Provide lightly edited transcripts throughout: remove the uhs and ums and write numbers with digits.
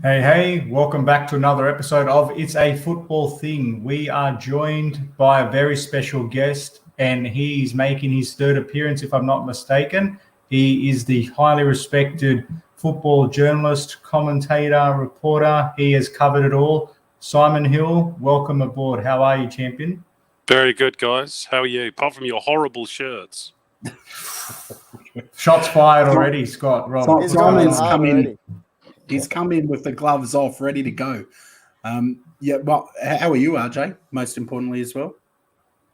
Hey, welcome back to another episode of It's a Football Thing. We are joined by a very special guest, and he's making his third appearance, if I'm not mistaken. He is the highly respected football journalist, commentator, reporter. He has covered it all. Simon Hill, welcome aboard. How are you, champion? Very good, guys. How are you? Apart from your horrible shirts. Shots fired already, Scott. Rob. Simon's come in. He's come in with the gloves off, ready to go. Well, how are you, RJ? Most importantly as well.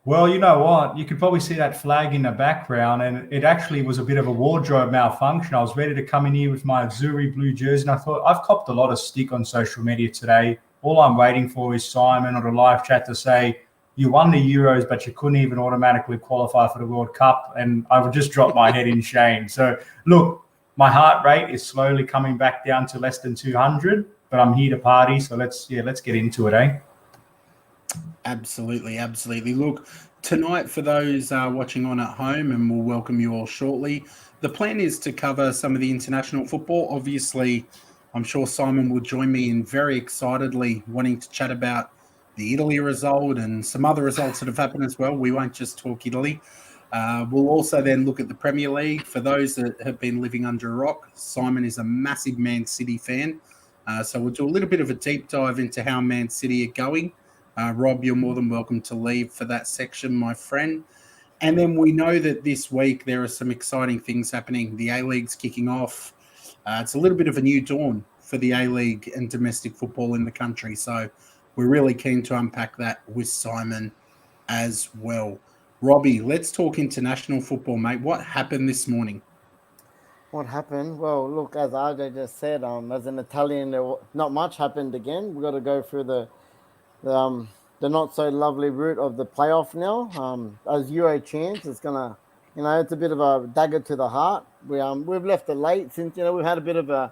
Well, you know what? You could probably see that flag in the background, and it actually was a bit of a wardrobe malfunction. I was ready to come in here with my Zuri blue jersey, and I thought, I've copped a lot of stick on social media today. All I'm waiting for is Simon or the live chat to say, you won the Euros, but you couldn't even automatically qualify for the World Cup, and I would just drop my head in shame. So, look, my heart rate is slowly coming back down to less than 200, but I'm here to party. So let's get into it, eh? Absolutely. Look, tonight for those watching on at home, and we'll welcome you all shortly, the plan is to cover some of the international football. Obviously, I'm sure Simon will join me in very excitedly wanting to chat about the Italy result and some other results that have happened as well. We won't just talk Italy. We'll also then look at the Premier League. For those that have been living under a rock, Simon is a massive Man City fan. So we'll do a little bit of a deep dive into how Man City are going. Rob, you're more than welcome to leave for that section, my friend. And then we know that this week there are some exciting things happening. The A League's kicking off. It's a little bit of a new dawn for the A League and domestic football in the country. So we're really keen to unpack that with Simon as well. Robbie, let's talk international football, mate. What happened this morning? What happened? Well, look, as RJ just said, as an Italian, not much happened again. We've got to go through the not so lovely route of the playoff now. As Euro champs, it's gonna, it's a bit of a dagger to the heart. We've left it late since we've had a bit of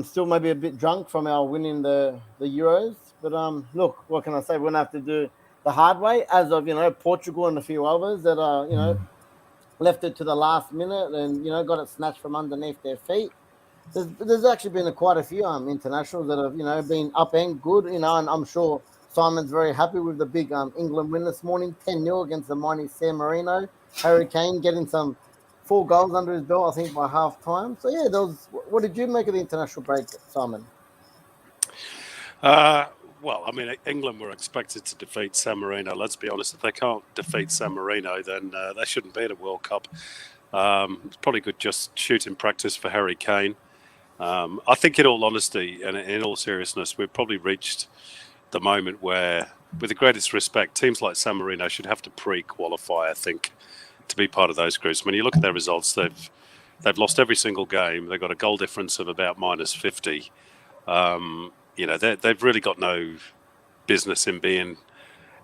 still maybe a bit drunk from our winning the Euros. But look, what can I say? We're gonna have to do the hard way, as of Portugal and a few others that are left it to the last minute and got it snatched from underneath their feet. There's actually been quite a few internationals that have been up and good, and I'm sure Simon's very happy with the big England win this morning, 10-0 against the mighty San Marino. Harry Kane getting some 4 goals under his belt, I think, by half time. So yeah, what did you make of the international break, Simon? Well, I mean, England were expected to defeat San Marino. Let's be honest, if they can't defeat San Marino, then they shouldn't be at a World Cup. It's probably good just shooting practice for Harry Kane. I think in all honesty and in all seriousness, we've probably reached the moment where, with the greatest respect, teams like San Marino should have to pre-qualify, I think, to be part of those groups. When you look at their results, they've lost every single game. They've got a goal difference of about minus 50. They've really got no business in being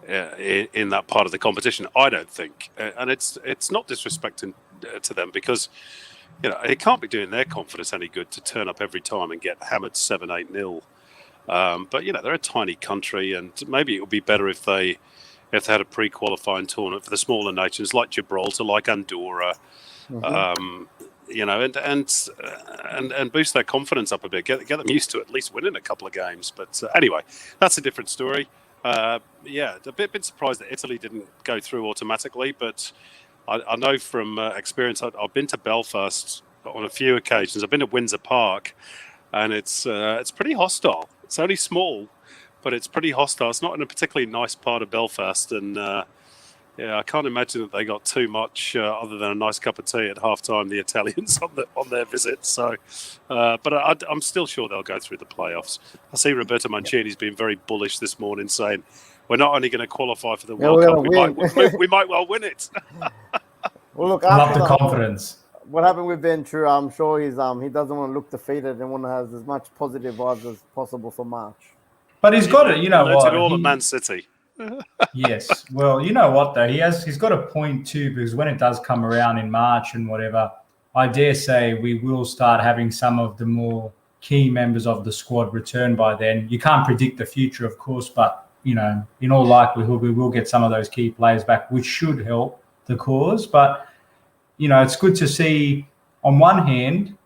in that part of the competition, I don't think. And it's not disrespecting to them because, it can't be doing their confidence any good to turn up every time and get hammered 7-8-0. But, they're a tiny country, and maybe it would be better if they had a pre-qualifying tournament for the smaller nations like Gibraltar, like Andorra, and boost their confidence up a bit, get them used to at least winning a couple of games. But anyway, that's a different story. A bit surprised that Italy didn't go through automatically, but I know from experience, I've been to Belfast on a few occasions. I've been to Windsor Park, and it's pretty hostile. It's only small, but it's pretty hostile. It's not in a particularly nice part of Belfast, and I can't imagine that they got too much other than a nice cup of tea at halftime, the Italians on their visit. So, but I'm still sure they'll go through the playoffs. I see Roberto Mancini's been very bullish this morning, saying we're not only going to qualify for the World Cup, we might well win it. Well, look, I love the confidence. What happened with Ben True, I'm sure he doesn't want to look defeated and want to have as much positive vibes as possible for March. But he's got it, It all at Man City. Yes. Well, you know what though? He's got a point too, because when it does come around in March and whatever, I dare say we will start having some of the more key members of the squad return by then. You can't predict the future, of course, but in all likelihood, we will get some of those key players back, which should help the cause. But it's good to see, on one hand,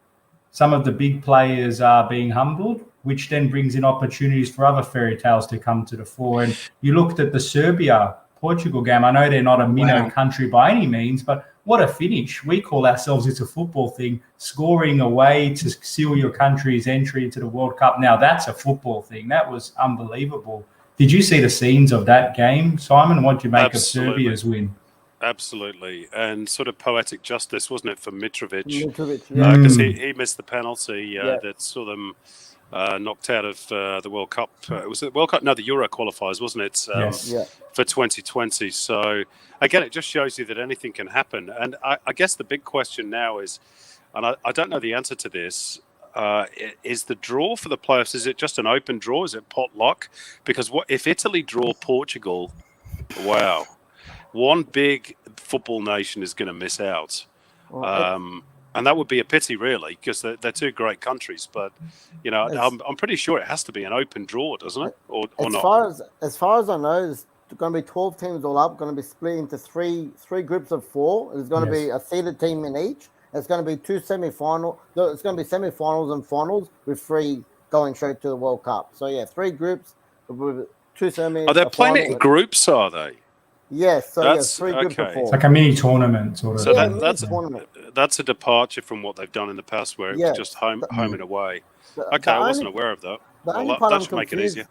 some of the big players are being humbled, which then brings in opportunities for other fairy tales to come to the fore. And you looked at the Serbia-Portugal game. I know they're not a minnow country by any means, but what a finish. We call ourselves, it's a football thing, scoring away to seal your country's entry into the World Cup. Now, that's a football thing. That was unbelievable. Did you see the scenes of that game, Simon? What did you make of Serbia's win? Absolutely. And sort of poetic justice, wasn't it, for Mitrovic? Yeah. Because he missed the penalty that saw them knocked out of the World Cup. Was it the World Cup? No, the Euro qualifiers, wasn't it? For 2020. So, again, it just shows you that anything can happen. And I guess the big question now is, and I don't know the answer to this, is the draw for the playoffs, is it just an open draw? Is it pot luck? Because what if Italy draw Portugal? Wow. One big football nation is going to miss out. And that would be a pity, really, because they're two great countries. But, you know, I'm pretty sure it has to be an open draw, doesn't it? Or not? As far as I know, there's going to be 12 teams all up, going to be split into three groups of 4. There's going to be a seeded team in each. It's going to be 2 semi-finals. It's going to be semi-finals and finals with 3 going straight to the World Cup. So, yeah, 3 groups with 2 semi. Are they playing it in groups, are they? Yes, so that's 3 groups of 4. It's like a mini tournament sort of. So that's a departure from what they've done in the past, where it was just home and away. I wasn't aware of that. That should make it easier.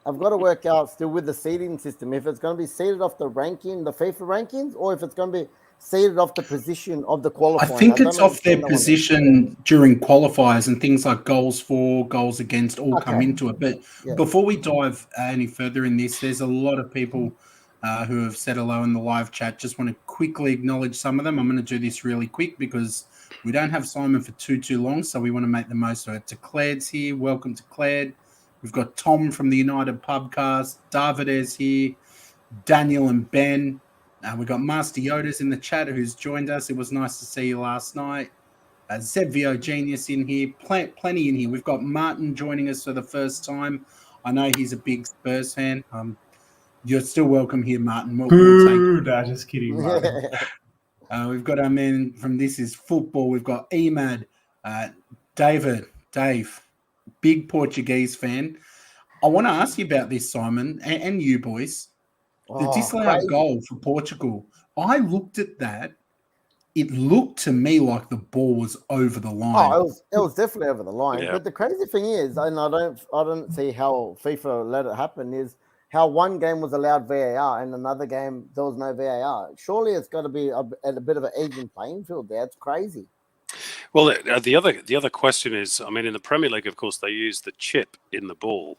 I've got to work out still with the seeding system if it's going to be seeded off the ranking, the FIFA rankings, or if it's going to be seeded off the position of the qualifying. I think it's off their position during qualifiers, and things like goals for, goals against all come into it. But before we dive any further in this, there's a lot of people who have said hello in the live chat. Just want to quickly acknowledge some of them. I'm going to do this really quick because we don't have Simon for too long, so we want to make the most of it. To Claire's here. Welcome to Claire. We've got Tom from the United Pubcast. David is here. Daniel and Ben. We've got Master Yoda's in the chat who's joined us. It was nice to see you last night. Zevio Genius in here. Plenty in here. We've got Martin joining us for the first time. I know he's a big Spurs fan. You're still welcome here, Martin. Just kidding, Martin. We've got our man from This Is Football. We've got Emad, Dave, big Portuguese fan. I want to ask you about this, Simon, and you boys. The disallowed goal for Portugal. I looked at that. It looked to me like the ball was over the line. It was definitely over the line. Yeah. But the crazy thing is, and I don't see how FIFA let it happen, is how one game was allowed VAR and another game there was no VAR. Surely it's got to be at a bit of an even playing field there. It's crazy. Well, the other question is, I mean, in the Premier League, of course, they use the chip in the ball,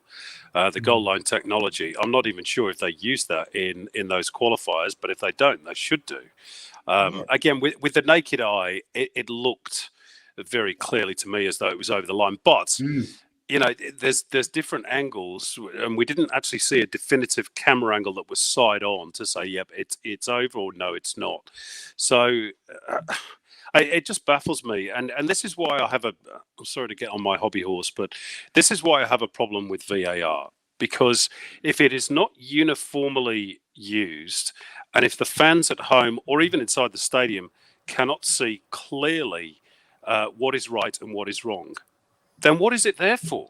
the goal line technology. I'm not even sure if they use that in those qualifiers, but if they don't, they should do. Again, with the naked eye, it looked very clearly to me as though it was over the line. But you know, there's different angles, and we didn't actually see a definitive camera angle that was side on to say, yep, it's over, or no, it's not. So it just baffles me, and this is why I have I'm sorry to get on my hobby horse, but this is why I have a problem with VAR, because if it is not uniformly used, and if the fans at home or even inside the stadium cannot see clearly what is right and what is wrong, then what is it there for?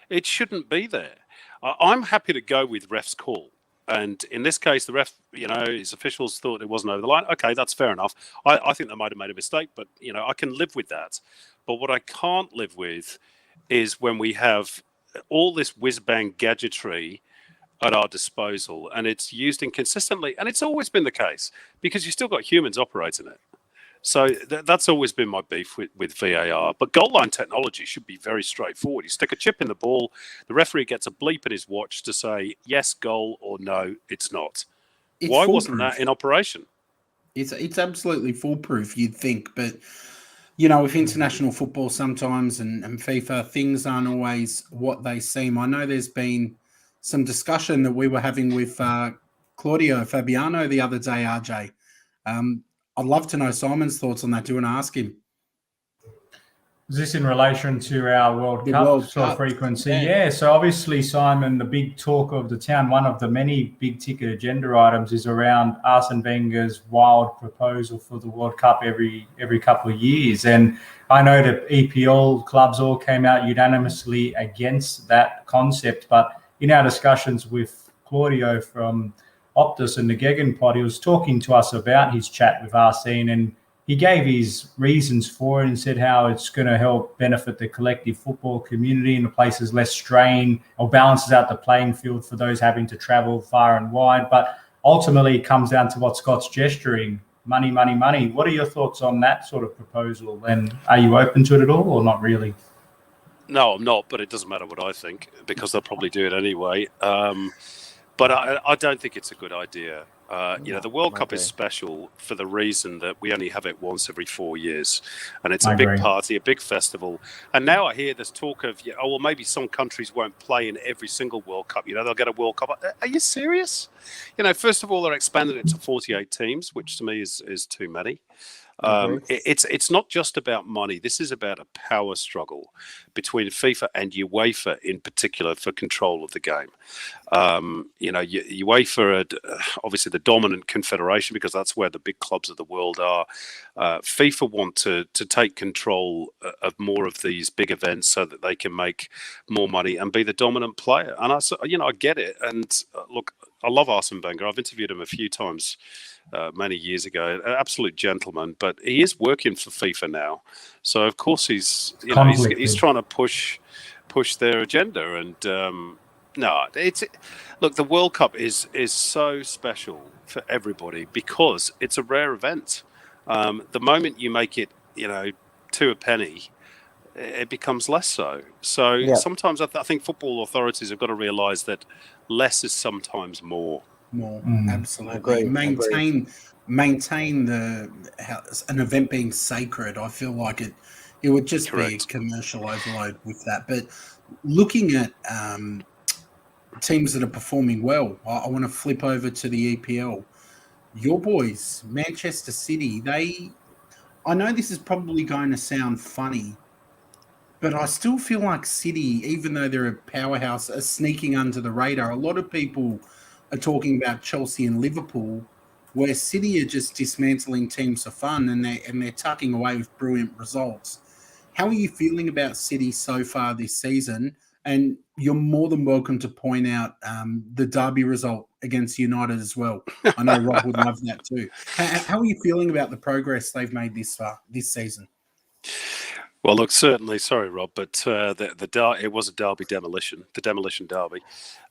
It shouldn't be there. I'm happy to go with ref's call. And in this case, the ref, you know, his officials thought it wasn't over the line. Okay, that's fair enough. I think they might have made a mistake, but, you know, I can live with that. But what I can't live with is when we have all this whiz-bang gadgetry at our disposal and it's used inconsistently. And it's always been the case because you've still got humans operating it. So that's always been my beef with VAR. But goal line technology should be very straightforward. You stick a chip in the ball, the referee gets a bleep in his watch to say, yes, goal, or no, it's not. Why wasn't that in operation? It's absolutely foolproof, you'd think. But, you know, with international football sometimes and FIFA, things aren't always what they seem. I know there's been some discussion that we were having with Claudio Fabiano the other day, RJ. I'd love to know Simon's thoughts on that. Do you want to ask him? Is this in relation to our World The Cup World sort of Cup, frequency? yeah. Yeah. So obviously, Simon, the big talk of the town, one of the many big ticket agenda items is around Arsene Wenger's wild proposal for the World Cup every couple of years. And I know that EPL clubs all came out unanimously against that concept. But in our discussions with Claudio from Optus and the Gegenpod, he was talking to us about his chat with Arsene, and he gave his reasons for it and said how it's going to help benefit the collective football community and the places less strain, or balances out the playing field for those having to travel far and wide. But ultimately, it comes down to what Scott's gesturing: money, money, money. What are your thoughts on that sort of proposal? And are you open to it at all, or not really? No, I'm not, but it doesn't matter what I think because they'll probably do it anyway. But I don't think it's a good idea. The World Cup is special for the reason that we only have it once every 4 years, and it's a big party, a big festival. And now I hear this talk of, maybe some countries won't play in every single World Cup. They'll get a World Cup. Are you serious? First of all, they're expanding it to 48 teams, which to me is too many. It's not just about money. This is about a power struggle between FIFA and UEFA in particular for control of the game. UEFA are obviously the dominant confederation because that's where the big clubs of the world are. FIFA want to take control of more of these big events so that they can make more money and be the dominant player. And I get it. And look, I love Arsene Wenger. I've interviewed him a few times many years ago. An absolute gentleman, but he is working for FIFA now. So of course he's trying to push their agenda. And look, the World Cup is so special for everybody because it's a rare event. The moment you make it, to a penny, it becomes less so. So sometimes I think football authorities have got to realise that less is sometimes more. Absolutely. Maintain an event being sacred. I feel like it would just be a commercial overload with that. But looking at teams that are performing well, I want to flip over to the EPL. Your boys, Manchester City, I know this is probably going to sound funny, but I still feel like City, even though they're a powerhouse, are sneaking under the radar. A lot of people are talking about Chelsea and Liverpool, where City are just dismantling teams for fun and they're tucking away with brilliant results. How are you feeling about City so far this season? And you're more than welcome to point out the derby result against United as well. I know Rob would love that too. How are you feeling about the progress they've made this season? Well, look, certainly, sorry, Rob, but it was a derby demolition, the demolition derby.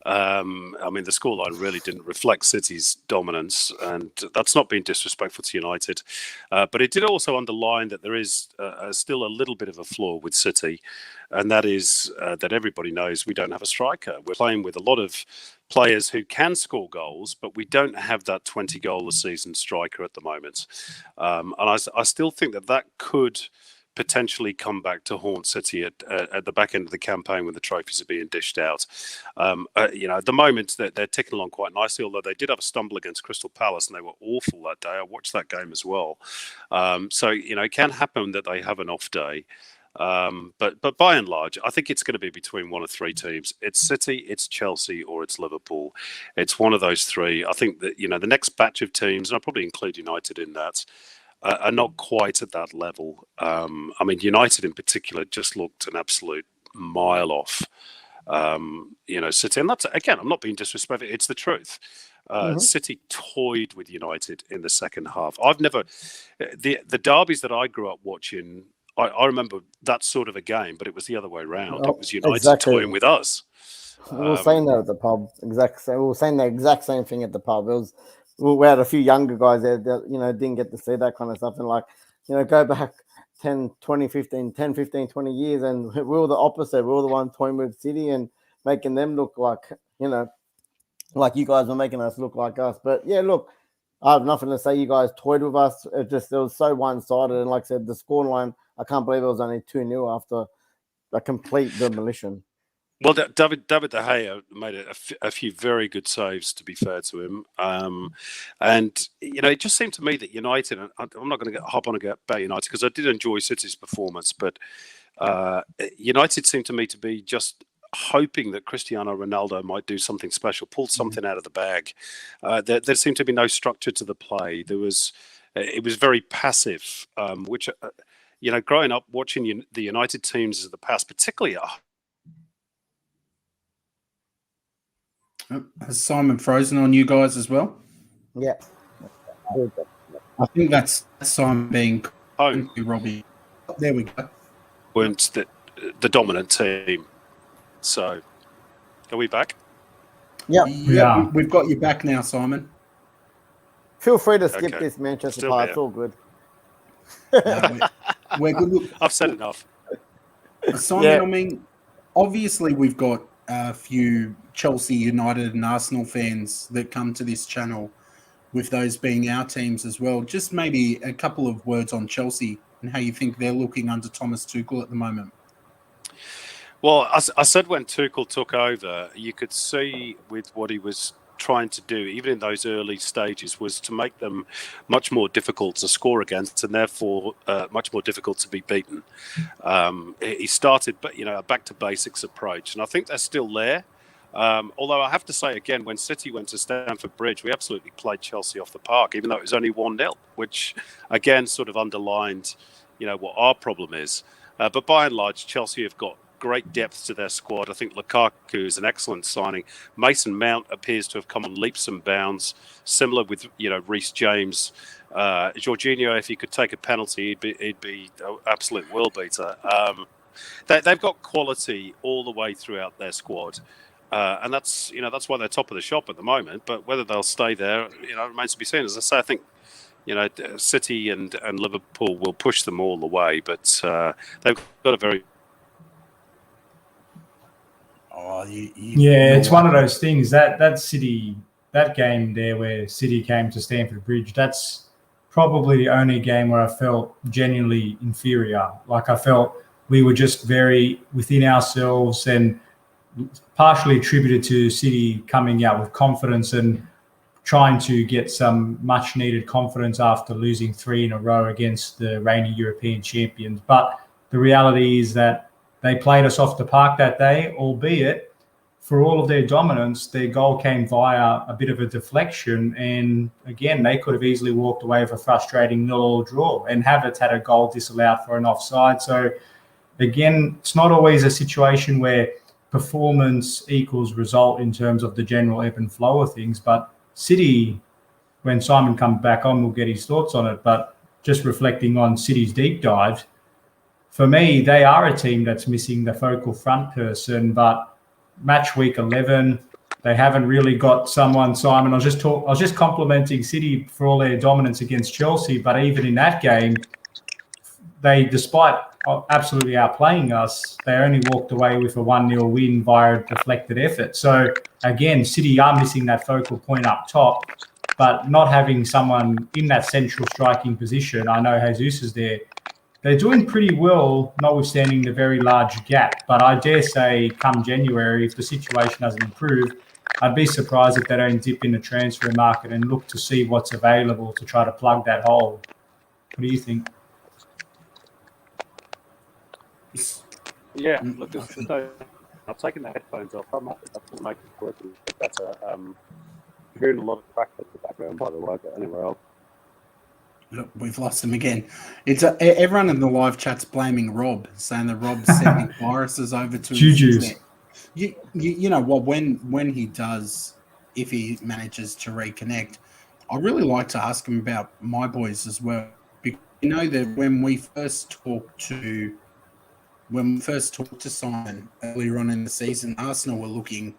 The scoreline really didn't reflect City's dominance, and that's not being disrespectful to United. But it did also underline that there is still a little bit of a flaw with City, and that is that everybody knows we don't have a striker. We're playing with a lot of players who can score goals, but we don't have that 20-goal-a-season striker at the moment. And I still think that could potentially come back to haunt City at the back end of the campaign when the trophies are being dished out. At the moment they're ticking along quite nicely, although they did have a stumble against Crystal Palace and they were awful that day. I watched that game as well. It can happen that they have an off day. But by and large, I think it's going to be between one of three teams. It's City, it's Chelsea, or it's Liverpool. It's one of those three. I think that, the next batch of teams, and I'll probably include United in that, are not quite at that level. United in particular just looked an absolute mile off, City. And that's, again, I'm not being disrespectful. It's the truth. City toyed with United in the second half. The derbies that I grew up watching, I remember that sort of a game, but it was the other way around. It was United toying with us. We were saying that at the pub. We were saying the exact same thing at the pub. We had a few younger guys there that, didn't get to see that kind of stuff. And go back 10, 15, 20 years, and we were the opposite. We were the one toying with City and making them look like, like you guys were making us look like us. But yeah, look, I have nothing to say. You guys toyed with us. It was so one-sided. And like I said, the scoreline, I can't believe it was only 2-0 after a complete demolition. Well, David De Gea made a few very good saves, to be fair to him. And, it just seemed to me that United, I'm not going to hop on about United because I did enjoy City's performance, but United seem to me to be just hoping that Cristiano Ronaldo might do something special, pull something out of the bag. There seemed to be no structure to the play. It was very passive, which growing up watching the United teams of the past, particularly Has Simon frozen on you guys as well? Yeah. I think that's Simon being home, Robbie. There we go. weren't the dominant team. So, are we back? Yeah. Yeah. We've got you back now, Simon. Feel free to skip Okay. this Manchester Still part. here. It's all good. No, we're good. Look, I've said enough. Simon, Yeah. I mean, obviously we've got a few Chelsea, United and Arsenal fans that come to this channel, with those being our teams as well. Just maybe a couple of words on Chelsea and how you think they're looking under Thomas Tuchel at the moment. Well, I said when Tuchel took over, you could see with what he was trying to do, even in those early stages, was to make them much more difficult to score against and therefore much more difficult to be beaten. He started, a back to basics approach, and I think they're still there. Although I have to say again, when City went to Stamford Bridge, we absolutely played Chelsea off the park, even though it was only 1-0, which again sort of underlined, what our problem is. But by and large, Chelsea have got great depth to their squad. I think Lukaku is an excellent signing. Mason Mount appears to have come on leaps and bounds, similar with Reece James. Jorginho, if he could take a penalty, he'd be an absolute world beater. They've got quality all the way throughout their squad. And that's why they're top of the shop at the moment. But whether they'll stay there, remains to be seen. As I say, I think City and Liverpool will push them all the way. But they've got a very it's one of those things that City, that game there where City came to Stamford Bridge. That's probably the only game where I felt genuinely inferior. Like I felt we were just very within ourselves, and partially attributed to City coming out with confidence and trying to get some much needed confidence after losing 3 in a row against the reigning European champions. But the reality is that they played us off the park that day, albeit for all of their dominance, their goal came via a bit of a deflection. And again, they could have easily walked away with a frustrating 0-0 draw, and Havertz had a goal disallowed for an offside. So again, it's not always a situation where performance equals result in terms of the general ebb and flow of things. But City, when Simon comes back on, we'll get his thoughts on it. But just reflecting on City's deep dive, for me, they are a team that's missing the focal front person. But match week 11, they haven't really got someone. Simon, I was just complimenting City for all their dominance against Chelsea, but even in that game, they, despite absolutely outplaying us, they only walked away with a 1-0 win via a deflected effort. So again, City are missing that focal point up top, but not having someone in that central striking position. I know Jesus is there. They're doing pretty well, notwithstanding the very large gap. But I dare say, come January, if the situation doesn't improve, I'd be surprised if they don't dip in the transfer market and look to see what's available to try to plug that hole. What do you think? Yeah, look, I've taken the headphones off. I might have to make it work better. Hearing a lot of crack in the background, by the way, but anyway, Look, we've lost him again. It's everyone in the live chat's blaming Rob, saying that Rob's sending viruses over to Juju's. You know what? When he does, if he manages to reconnect, I really like to ask him about my boys as well. Because you know that when we first talked to Simon earlier on in the season, Arsenal were looking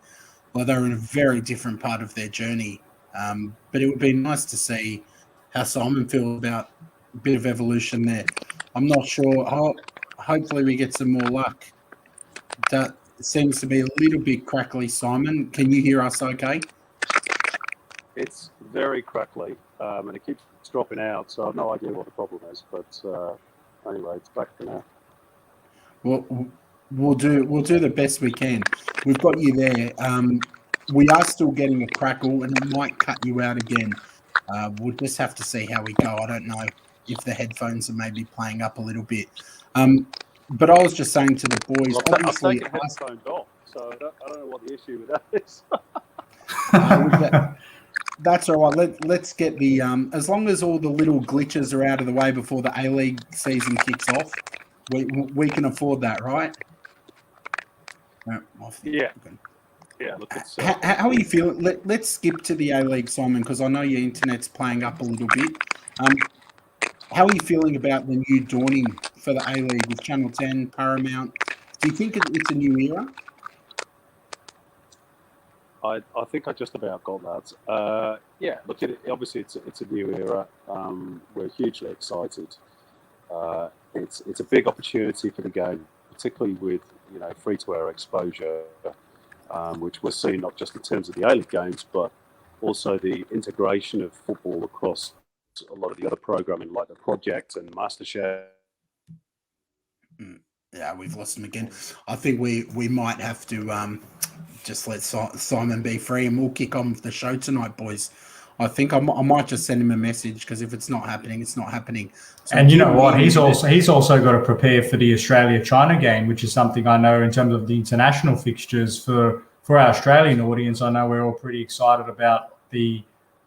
like they were in a very different part of their journey. But it would be nice to see how Simon feels about a bit of evolution there. I'm not sure. Hopefully we get some more luck. That seems to be a little bit crackly, Simon. Can you hear us okay? it's very crackly and it keeps dropping out, so I've no idea what the problem is. But anyway, it's back to now. Well, we'll do the best we can. We've got you there. We are still getting a crackle, and it might cut you out again. We'll just have to see how we go. I don't know if the headphones are maybe playing up a little bit. But I was just saying to the boys, Well, I've obviously, taken headphones off, so I don't know what the issue with that is. that's all right. Let's get the as long as all the little glitches are out of the way before the A League season kicks off, we can afford that, right? No, Yeah. Yeah, look, it's, how are you feeling? Let's skip to the A League, Simon, because I know your internet's playing up a little bit. How are you feeling about the new dawning for the A League with Channel 10, Paramount? Do you think it's a new era? I think I just about got that. Yeah, look, obviously it's a new era. We're hugely excited. It's a big opportunity for the game, particularly with free-to-air exposure, which we're seeing not just in terms of the A League games, but also the integration of football across a lot of the other programming, like the Project and MasterChef. Yeah, we've lost him again. I think we might have to just let Simon be free, and we'll kick on with the show tonight, boys. I think I might just send him a message, because if it's not happening, it's not happening. So and you know what? He's also got to prepare for the Australia-China game, which is something I know in terms of the international fixtures for our Australian audience. I know we're all pretty excited about the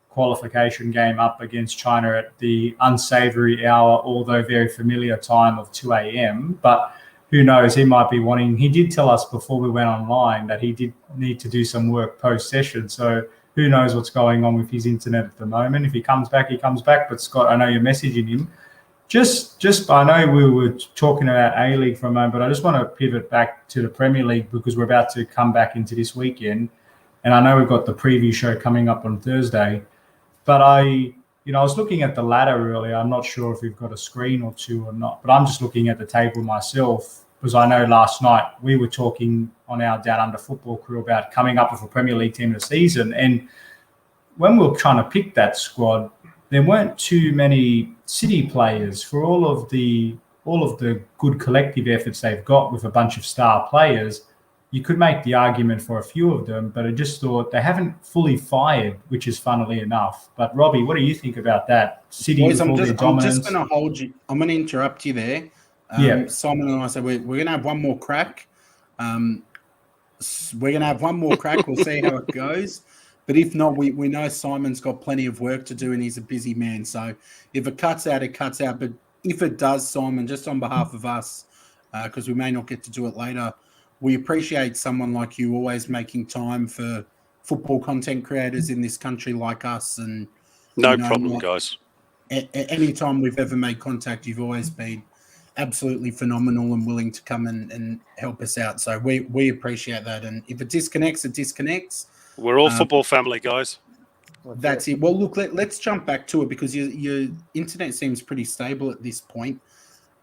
qualification game up against China at the unsavoury hour, although very familiar time of 2 a.m. But who knows? He might be wanting. He did tell us before we went online that he did need to do some work post-session. So who knows what's going on with his internet at the moment? If he comes back, he comes back. But Scott, I know you're messaging him. Just I know we were talking about A League for a moment, but I just want to pivot back to the Premier League, because we're about to come back into this weekend, and I know we've got the preview show coming up on Thursday. But I was looking at the ladder earlier. I'm not sure if we've got a screen or two or not, but I'm just looking at the table myself, because I know last night we were talking on our Down Under football crew about coming up with a Premier League team of the season. And when we were trying to pick that squad, there weren't too many City players for all of the good collective efforts they've got with a bunch of star players. You could make the argument for a few of them, but I just thought they haven't fully fired, which is funnily enough. But Robbie, what do you think about that? City, boys, with all their dominance. I'm just going to hold you. I'm going to interrupt you there. Simon and I said we're going to have one more crack. We're going to have one more crack. We'll see how it goes. But if not, we know Simon's got plenty of work to do, and he's a busy man. So if it cuts out, it cuts out. But if it does, Simon, just on behalf of us, because we may not get to do it later, we appreciate someone like you always making time for football content creators in this country like us. And no problem, guys. Anytime we've ever made contact, you've always been absolutely phenomenal and willing to come and help us out. So we appreciate that. And if it disconnects, it disconnects. We're all football family, guys. That's it. Well, look, let's jump back to it, because your internet seems pretty stable at this point.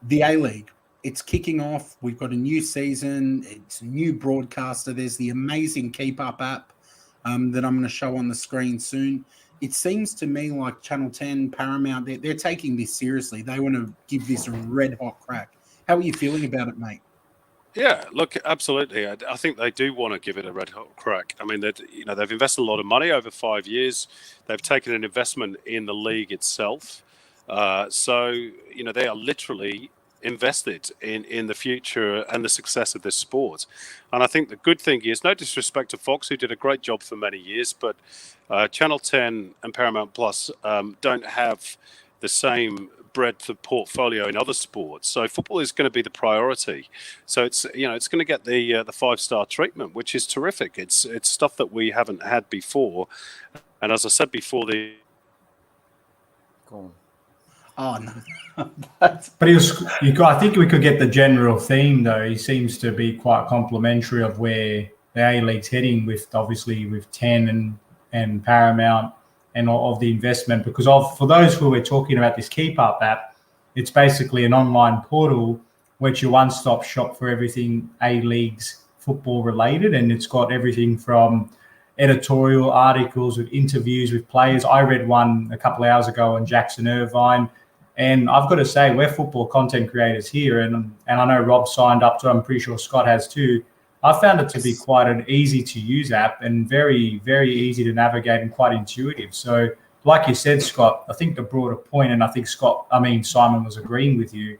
The A League, it's kicking off. We've got a new season. It's a new broadcaster. There's the amazing Keep Up app that I'm going to show on the screen soon. It seems to me like Channel 10, Paramount, they're taking this seriously. They want to give this a red-hot crack. How are you feeling about it, mate? Yeah, look, absolutely. I think they do want to give it a red hot crack. I mean, they've invested a lot of money over 5 years. They've taken an investment in the league itself. So they are literally invested in the future and the success of this sport. And I think the good thing is, no disrespect to Fox, who did a great job for many years, but Channel 10 and Paramount Plus don't have the same breadth of portfolio in other sports. So football is going to be the priority. So it's going to get the 5-star treatment, which is terrific. It's stuff that we haven't had before. And as I said before, Oh no. But I think we could get the general theme though. He seems to be quite complimentary of where the A League's heading, with 10 and Paramount and all of the investment, because for those who are talking about this Keep Up app, it's basically an online portal which your one-stop shop for everything A League's football related, and it's got everything from editorial articles with interviews with players. I read one a couple of hours ago on Jackson Irvine, and I've got to say, we're football content creators here, and I know Rob signed up to it. I'm pretty sure Scott has too. I found it to be quite an easy-to-use app and very, very easy to navigate and quite intuitive. So, like you said, Scott, I think the broader point, and I think Simon was agreeing with you,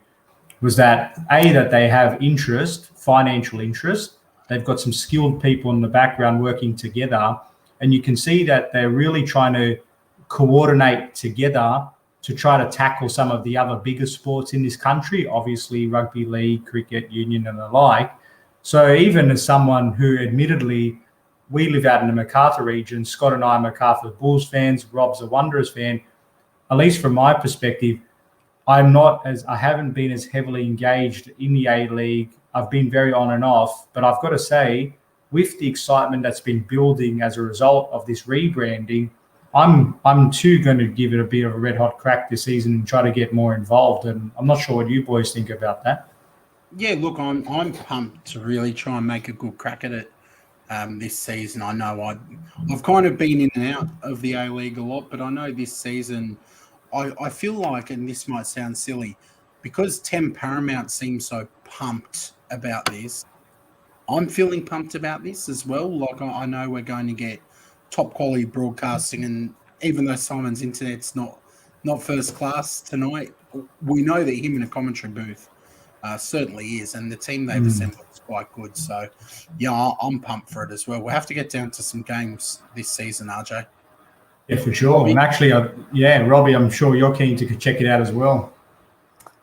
was that that they have interest, financial interest. They've got some skilled people in the background working together, and you can see that they're really trying to coordinate together to try to tackle some of the other bigger sports in this country, obviously rugby league, cricket, union, and the like. So even as someone who admittedly, we live out in the Macarthur region, Scott and I are Macarthur Bulls fans, Rob's a Wanderers fan, at least from my perspective, I haven't been as heavily engaged in the A League. I've been very on and off, but I've got to say, with the excitement that's been building as a result of this rebranding, I'm too going to give it a bit of a red hot crack this season and try to get more involved. And I'm not sure what you boys think about that. Yeah, look, I'm pumped to really try and make a good crack at it this season. I know I've kind of been in and out of the A League a lot, but I know this season I feel like, and this might sound silly, because 10 Paramount seems so pumped about this, I'm feeling pumped about this as well. Like I know we're going to get top quality broadcasting, and even though Simon's internet's not first class tonight, we know that him in a commentary booth certainly is, and the team they've assembled is quite good. So, yeah, I'm pumped for it as well. We'll have to get down to some games this season, RJ. Yeah, for sure. Robbie? And actually, Robbie, I'm sure you're keen to check it out as well.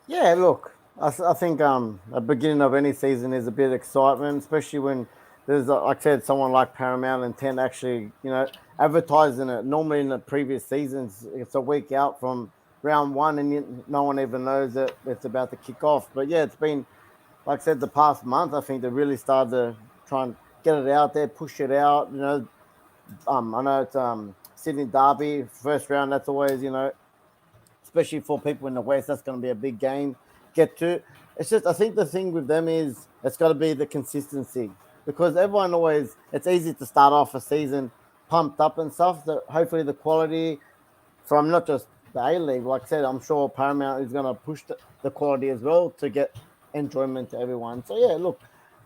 Yeah, look, I think the beginning of any season is a bit of excitement, especially when there's, like I said, someone like Paramount and 10 actually, advertising it. Normally in the previous seasons, it's a week out from round one and no one even knows that it's about to kick off. But yeah, it's been, like I said, the past month, I think they really started to try and get it out there, push it out. I know it's Sydney Derby, first round, that's always, especially for people in the West, that's going to be a big game. Get to. It's just, I think the thing with them is it's got to be the consistency, because everyone always, it's easy to start off a season pumped up and stuff. So hopefully the quality from not just the A League, like I said, I'm sure Paramount is going to push the quality as well to get enjoyment to everyone. So yeah, look,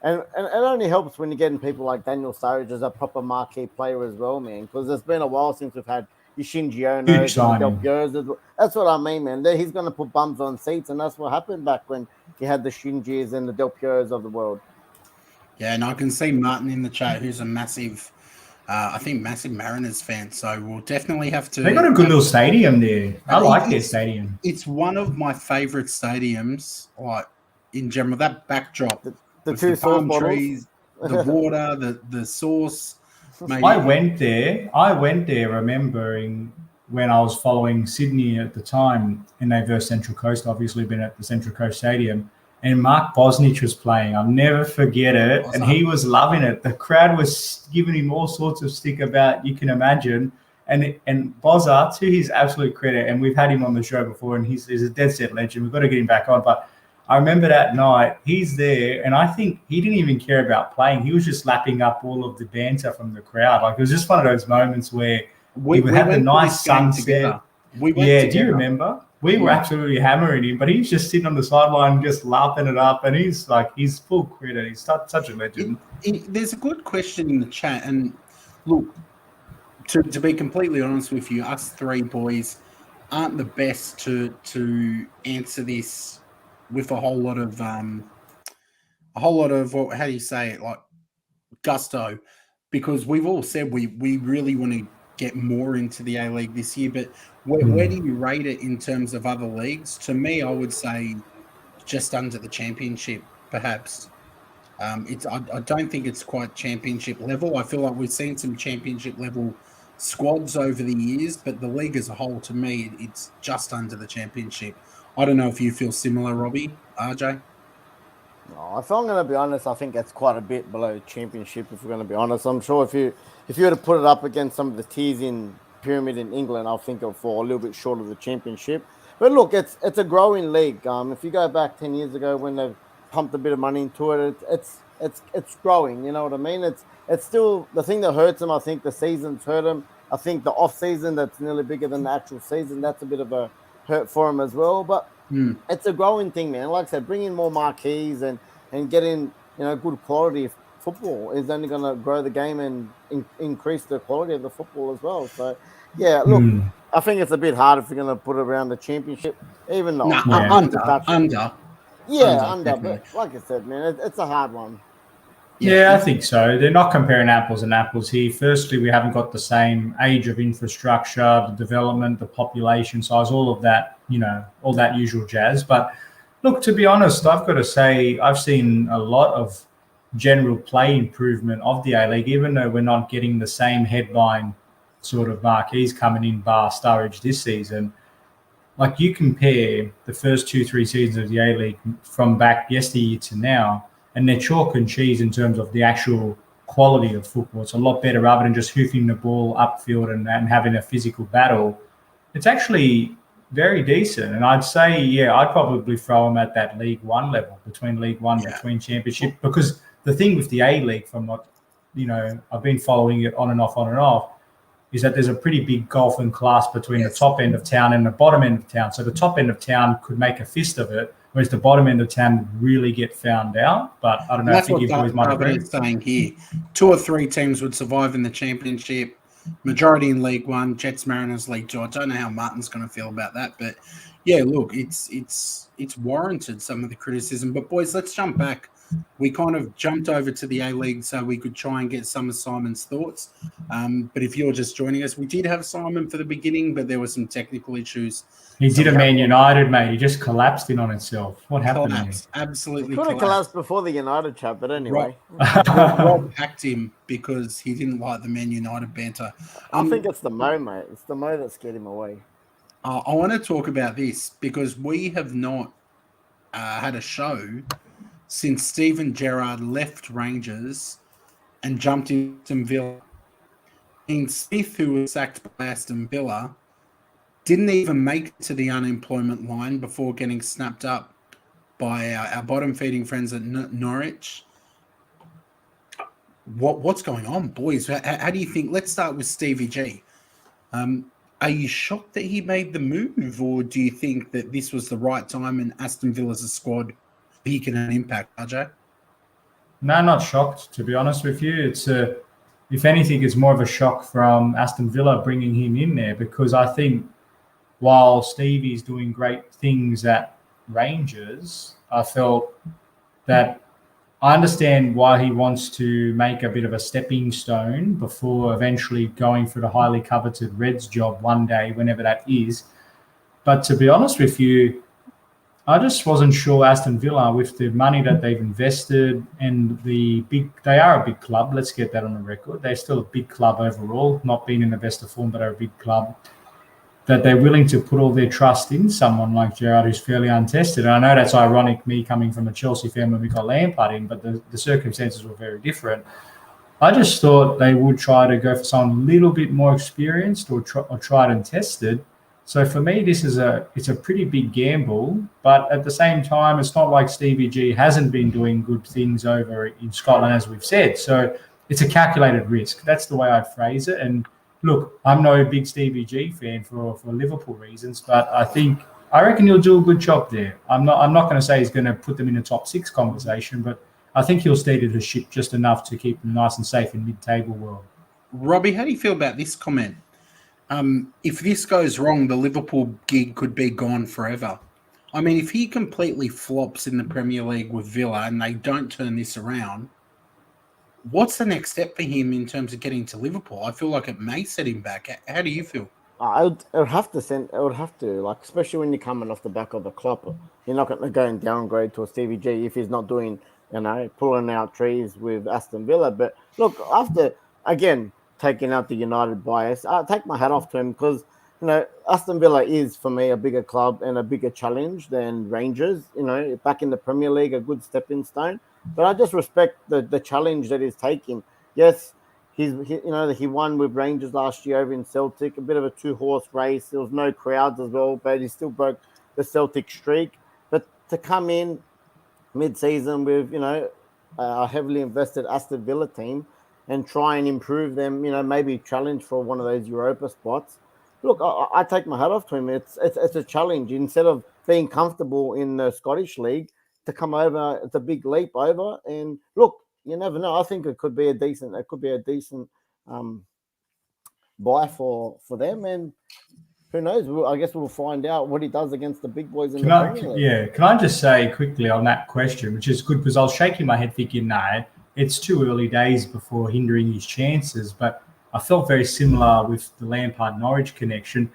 and it only helps when you're getting people like Daniel Sturridge as a proper marquee player as well, man, because it's been a while since we've had your Shinji Ono's and Del Piero's. That's what I mean, man. He's going to put bums on seats, and that's what happened back when you had the Shinjis and the Del Piero's of the world. Yeah, and I can see Martin in the chat, who's a massive Mariners fan. So we'll definitely have to. They got a good little stadium there. I like their stadium. It's one of my favorite stadiums, like in general. That backdrop, the two palm trees, the water, the sauce. Maybe. I went there remembering when I was following Sydney at the time, and they versus Central Coast, obviously been at the Central Coast Stadium, and Mark Bosnich was playing. I'll never forget it. Awesome. And he was loving it. The crowd was giving him all sorts of stick about, you can imagine. And Bozza, to his absolute credit, and we've had him on the show before, and he's a dead set legend. We've got to get him back on. But I remember that night, he's there, and I think he didn't even care about playing. He was just lapping up all of the banter from the crowd. Like, it was just one of those moments where we had the nice sunset. Do you remember? We were absolutely hammering him, but he's just sitting on the sideline just laughing it up, and he's full credit. He's such a legend. There's a good question in the chat, and look, to be completely honest with you, us three boys aren't the best to answer this with a whole lot of how do you say it, like gusto, because we've all said we really want to get more into the A League this year, but where do you rate it in terms of other leagues? To me, I would say just under the championship, perhaps. I don't think it's quite championship level. I feel like we've seen some championship level squads over the years, but the league as a whole, to me, it's just under the championship. I don't know if you feel similar, Robbie, RJ. No, if I'm going to be honest, I think that's quite a bit below championship. If we're going to be honest, I'm sure if you were to put it up against some of the tiers in pyramid in England, I think it'll fall a little bit short of the championship. But look, it's a growing league. If you go back 10 years ago when they've pumped a bit of money into it, it's growing. You know what I mean? It's still the thing that hurts them. I think the seasons hurt them. I think the off season that's nearly bigger than the actual season, that's a bit of a hurt for them as well. But it's a growing thing, man. Like I said, bring in more marquees and getting good quality football is only going to grow the game and increase the quality of the football as well. So, yeah, look, I think it's a bit hard if you're going to put it around the championship. Even though under. Yeah, under. definitely. But like I said, man, it's a hard one. Yeah, I think so. They're not comparing apples and apples here. Firstly, we haven't got the same age of infrastructure, the development, the population size, all of that, all that usual jazz. But look, to be honest, I've got to say I've seen a lot of general play improvement of the A League, even though we're not getting the same headline sort of marquees coming in bar Sturridge this season. Like you compare the first 2-3 seasons of the A League from back yesteryear to now, and they're chalk and cheese in terms of the actual quality of football. It's a lot better rather than just hoofing the ball upfield and having a physical battle. It's actually very decent. And I'd say, yeah, I'd probably throw them at that League One level, between League One, between Championship, because the thing with the A League, from what, I've been following it on and off, is that there's a pretty big gulf in class between the top end of town and the bottom end of town. So the top end of town could make a fist of it, whereas the bottom end of town would really get found out. But I don't know. That's I think what you boys might agree. is saying here. 2 or 3 teams would survive in the Championship, majority in League One, Jets, Mariners, League Two. I don't know how Martin's going to feel about that, but yeah, look, it's warranted, some of the criticism. But boys, let's jump back. We kind of jumped over to the A League so we could try and get some of Simon's thoughts. But if you're just joining us, we did have Simon for the beginning, but there were some technical issues. He did a Man United, mate. He just collapsed in on itself. What happened? Absolutely could have collapsed before the United chat, but anyway. Rob hacked him because he didn't like the Man United banter. I think it's the Mo, mate. It's the Mo that scared him away. I want to talk about this because we have not had a show since Steven Gerrard left Rangers and jumped into Aston Villa. And Smith, who was sacked by Aston Villa, didn't even make it to the unemployment line before getting snapped up by our bottom-feeding friends at Norwich. What's going on, boys? How do you think? Let's start with Stevie G. Are you shocked that he made the move, or do you think that this was the right time and Aston Villa's a squad he can have an impact, RJ? No, not shocked, to be honest with you. It's if anything, it's more of a shock from Aston Villa bringing him in there, because I think while Stevie's doing great things at Rangers, I felt that I understand why he wants to make a bit of a stepping stone before eventually going for the highly coveted Reds job one day, whenever that is. But to be honest with you, I just wasn't sure Aston Villa, with the money that they've invested and they are a big club. Let's get that on the record. They're still a big club overall, not being in the best of form, but they're a big club. That they're willing to put all their trust in someone like Gerrard, who's fairly untested. And I know that's ironic, me coming from a Chelsea fan when we got Lampard in, but the circumstances were very different. I just thought they would try to go for someone a little bit more experienced or tried and tested. So for me, it's a pretty big gamble. But at the same time, it's not like Stevie G hasn't been doing good things over in Scotland, as we've said. So it's a calculated risk. That's the way I'd phrase it. And look, I'm no big Stevie G fan for Liverpool reasons, but I reckon he'll do a good job there. I'm not going to say he's going to put them in the top 6 conversation, but I think he'll steady the ship just enough to keep them nice and safe in mid-table world. Robbie, how do you feel about this comment? If this goes wrong, the Liverpool gig could be gone forever. I mean, if he completely flops in the Premier League with Villa and they don't turn this around, what's the next step for him in terms of getting to Liverpool? I feel like it may set him back. How do you feel? I would have to, like, especially when you're coming off the back of the Klopp. You're not going to go and downgrade to a Stevie G if he's not doing, pulling out trees with Aston Villa. But look, after, again, taking out the United bias, I take my hat off to him because, Aston Villa is, for me, a bigger club and a bigger challenge than Rangers. Back in the Premier League, a good stepping stone. But I just respect the challenge that he's taking. Yes, he won with Rangers last year over in Celtic, a bit of a 2-horse race. There was no crowds as well, but he still broke the Celtic streak. But to come in mid-season with, a heavily invested Aston Villa team and try and improve them, maybe challenge for one of those Europa spots. Look, I take my hat off to him. It's a challenge. Instead of being comfortable in the Scottish League, to come over, it's a big leap over. And look, you never know. I think it could be a decent buy for them. And who knows? I guess we'll find out what he does against the big boys in the Premier League. Can I just say quickly on that question, which is good because I was shaking my head thinking, no, it's too early days before hindering his chances. But I felt very similar with the Lampard-Norwich connection.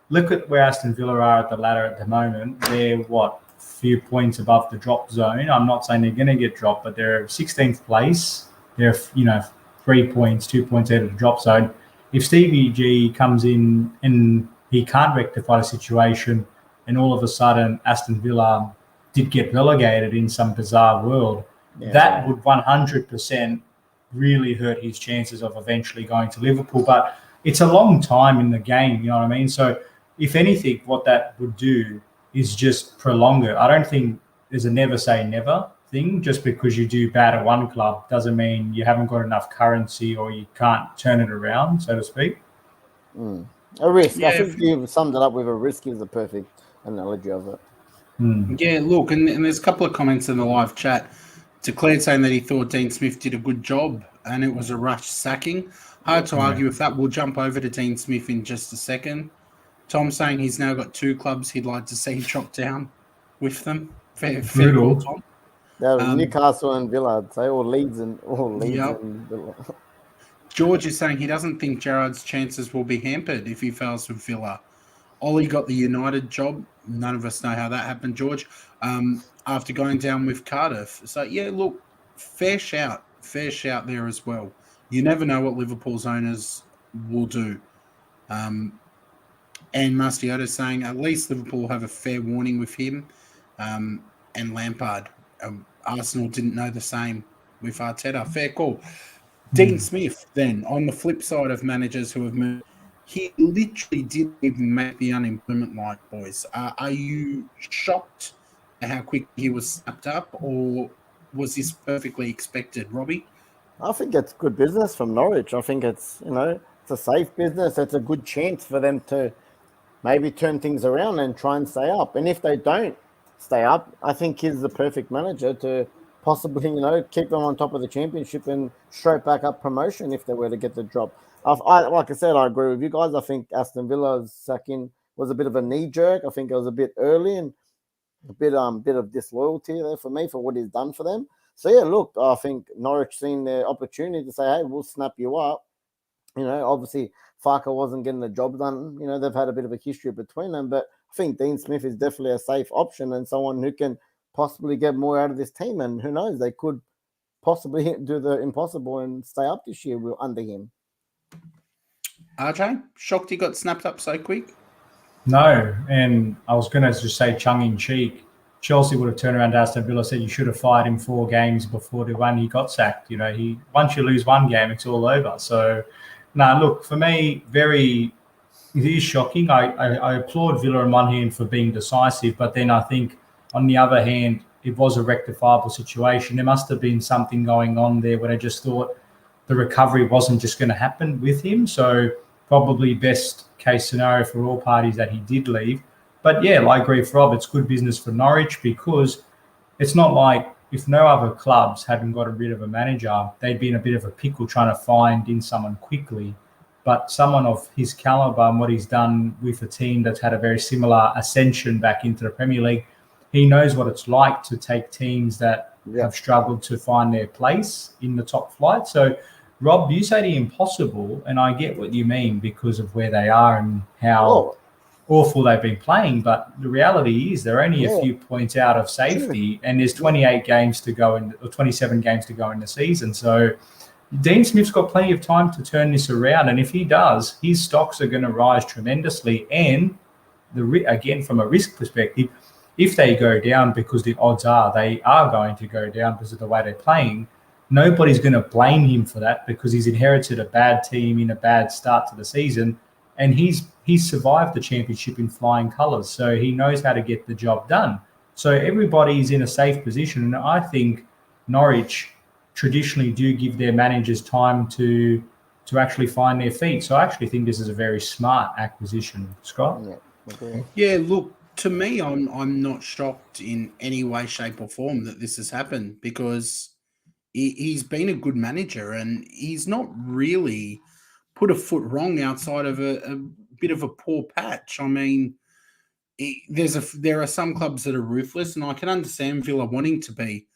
Look at where Aston Villa are at the ladder at the moment. They're, few points above the drop zone. I'm not saying they're going to get dropped, but they're 16th place. They're, 3 points, 2 points out of the drop zone. If Stevie G comes in and he can't rectify the situation and all of a sudden Aston Villa did get relegated in some bizarre world, that would 100% really hurt his chances of eventually going to Liverpool. But it's a long time in the game, you know what I mean? So if anything, what that would do is just prolong it. I don't think there's a never say never thing. Just because you do bad at one club doesn't mean you haven't got enough currency or you can't turn it around, so to speak. A risk. Yeah. I think you summed it up with a risk is a perfect analogy of it. Yeah, look, and there's a couple of comments in the live chat. Declared saying that he thought Dean Smith did a good job and it was a rushed sacking. Hard to argue with that. We'll jump over to Dean Smith in just a second. Tom saying he's now got 2 clubs he'd like to see drop down with them. Fair call, Tom. That was Newcastle and Villa, I'd say, or Leeds and Villa. George is saying he doesn't think Gerrard's chances will be hampered if he fails with Villa. Ollie got the United job. None of us know how that happened, George, after going down with Cardiff. So, yeah, look, fair shout there as well. You never know what Liverpool's owners will do. And Mastiotta saying at least Liverpool will have a fair warning with him and Lampard. Arsenal didn't know the same with Arteta. Fair call. Dean Smith, then, on the flip side of managers who have moved, he literally didn't even make the unemployment line, boys. Are you shocked at how quick he was snapped up, or was this perfectly expected, Robbie? I think it's good business from Norwich. I think it's, it's a safe business. It's a good chance for them to maybe turn things around and try and stay up. And if they don't stay up, I think he's the perfect manager to possibly, keep them on top of the championship and straight back up promotion if they were to get the drop. Like I said, I agree with you guys. I think Aston Villa's sacking was a bit of a knee jerk. I think it was a bit early and a bit of disloyalty there for me for what he's done for them. So yeah, look, I think Norwich seen their opportunity to say, hey, we'll snap you up. Obviously Farker wasn't getting the job done. They've had a bit of a history between them, but I think Dean Smith is definitely a safe option and someone who can possibly get more out of this team. And who knows, they could possibly do the impossible and stay up this year under him. RJ, shocked he got snapped up so quick? No, and I was going to just say tongue-in-cheek, Chelsea would have turned around to Aston Villa and said you should have fired him 4 games before the one he got sacked. Once you lose one game, it's all over. So, look, for me, it is shocking. I applaud Villa on one hand for being decisive, but then I think on the other hand, it was a rectifiable situation. There must have been something going on there where they just thought the recovery wasn't just going to happen with him. So probably best case scenario for all parties that he did leave. But yeah, I agree with Rob. It's good business for Norwich because it's not like if no other clubs hadn't got rid of a manager, they'd be in a bit of a pickle trying to find in someone quickly. But someone of his caliber and what he's done with a team that's had a very similar ascension back into the Premier League, he knows what it's like to take teams that have struggled to find their place in the top flight. So, Rob, you say the impossible, and I get what you mean because of where they are and how awful they've been playing. But the reality is they're only a few points out of safety, and there's 28 games to go or 27 games to go in the season. So Dean Smith's got plenty of time to turn this around, and if he does, his stocks are going to rise tremendously. And again, from a risk perspective, if they go down, because the odds are they are going to go down because of the way they're playing, nobody's going to blame him for that because he's inherited a bad team in a bad start to the season, and he's survived the championship in flying colours, so he knows how to get the job done. So everybody's in a safe position, and I think Norwich traditionally do give their managers time to actually find their feet. So I actually think this is a very smart acquisition, Scott. Yeah, look, to me, I'm not shocked in any way, shape or form that this has happened because he's been a good manager and he's not really put a foot wrong outside of a bit of a poor patch. I mean, there are some clubs that are ruthless, and I can understand Villa wanting to be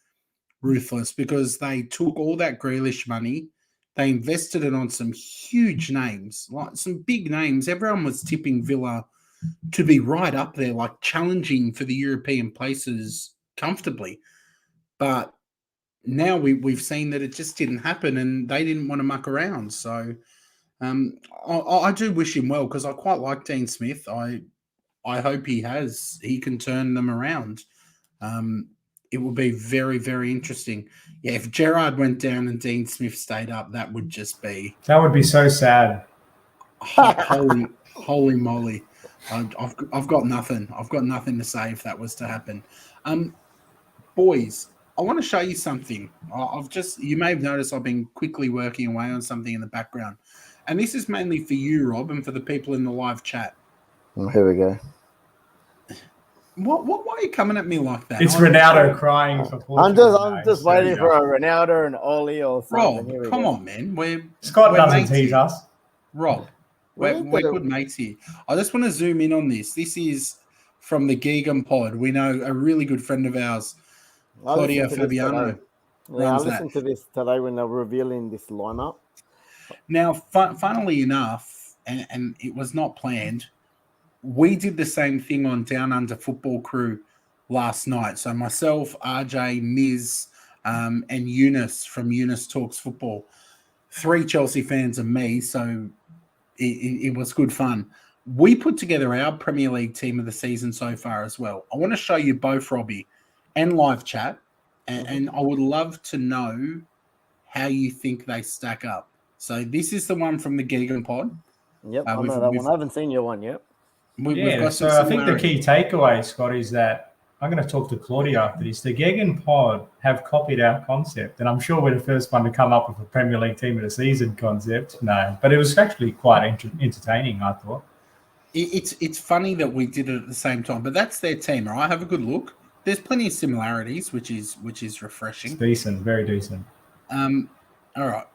ruthless because they took all that Grealish money, they invested it on some huge names, like some big names. Everyone was tipping Villa to be right up there, like challenging for the European places comfortably. But now we've seen that it just didn't happen, and they didn't want to muck around. So I do wish him well because I quite like Dean Smith. I hope he can turn them around. It will be very, very interesting. Yeah, if Gerrard went down and Dean Smith stayed up, that would be so sad. Holy moly! I've got nothing. I've got nothing to say if that was to happen. Boys, I want to show you something. You may have noticed I've been quickly working away on something in the background, and this is mainly for you, Rob, and for the people in the live chat. Here we go. Why are you coming at me like that? It's Ronaldo crying for Portugal. I'm just waiting for a Ronaldo and Oli or something. Rob, come on, man. Scott doesn't tease us. Rob, we're good mates here. I just want to zoom in on this. This is from the Geegum Pod. We know a really good friend of ours, Claudio Fabiano. Yeah, I listened to this today when they were revealing this lineup. Now, funnily enough, and it was not planned, we did the same thing on Down Under Football Crew last night. So myself, RJ, Miz, and Eunice from Eunice Talks Football, 3 Chelsea fans and me. So it was good fun. We put together our Premier League team of the season so far as well. I want to show you both, Robbie, and live chat. And I would love to know how you think they stack up. So this is the one from the Geegan Pod. Yep, I know that one. I haven't seen your one yet. So I think the key takeaway, Scott, is that I'm going to talk to Claudia after this. The Geegan Pod have copied our concept, and I'm sure we're the first one to come up with a Premier League team of the season concept. No, but it was actually quite entertaining, I thought. It's funny that we did it at the same time, but that's their team, right? Have a good look. There's plenty of similarities, which is refreshing. It's decent, very decent. All right,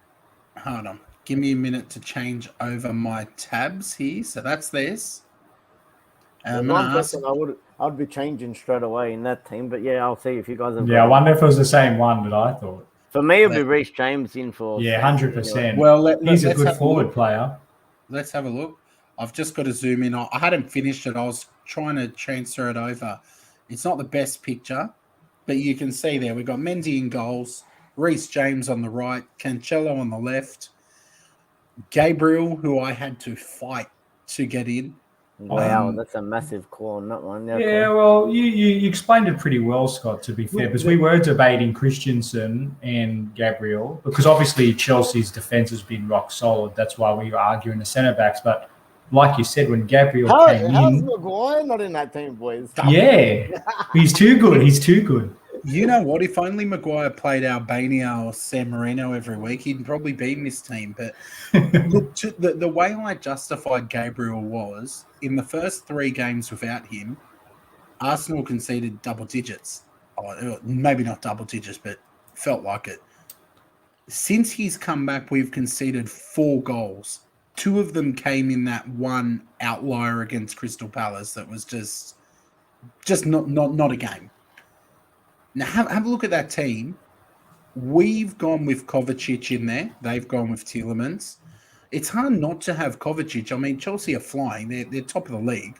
hold on. Give me a minute to change over my tabs here. So that's theirs. One person I'd be changing straight away in that team, but yeah, I'll see if you guys have. Yeah, I wonder if it was the same one that I thought. For me, it'd be Reece James in for. Yeah, 100%. Well, he's a good forward player. Let's have a look. I've just got to zoom in. I hadn't finished it. I was trying to transfer it over. It's not the best picture, but you can see there we've got Mendy in goals, Reece James on the right, Cancelo on the left, Gabriel, who I had to fight to get in. Wow, that's a massive call on that one. Yeah, well, you explained it pretty well, Scott, to be fair, because we were debating Christensen and Gabriel, because obviously Chelsea's defence has been rock solid. That's why we were arguing the centre-backs. But like you said, when Gabriel came how's in... Maguire not in that team, boys? Yeah, he's too good. He's too good. You know what? If only Maguire played Albania or San Marino every week, he'd probably be in this team. But look, the way I justified Gabriel was, in the first 3 games without him, Arsenal conceded double digits. Maybe not double digits, but felt like it. Since he's come back, we've conceded 4 goals. 2 of them came in that one outlier against Crystal Palace that was just not a game. Now, have a look at that team. We've gone with Kovacic in there. They've gone with Tielemans. It's hard not to have Kovacic. I mean, Chelsea are flying. They're top of the league.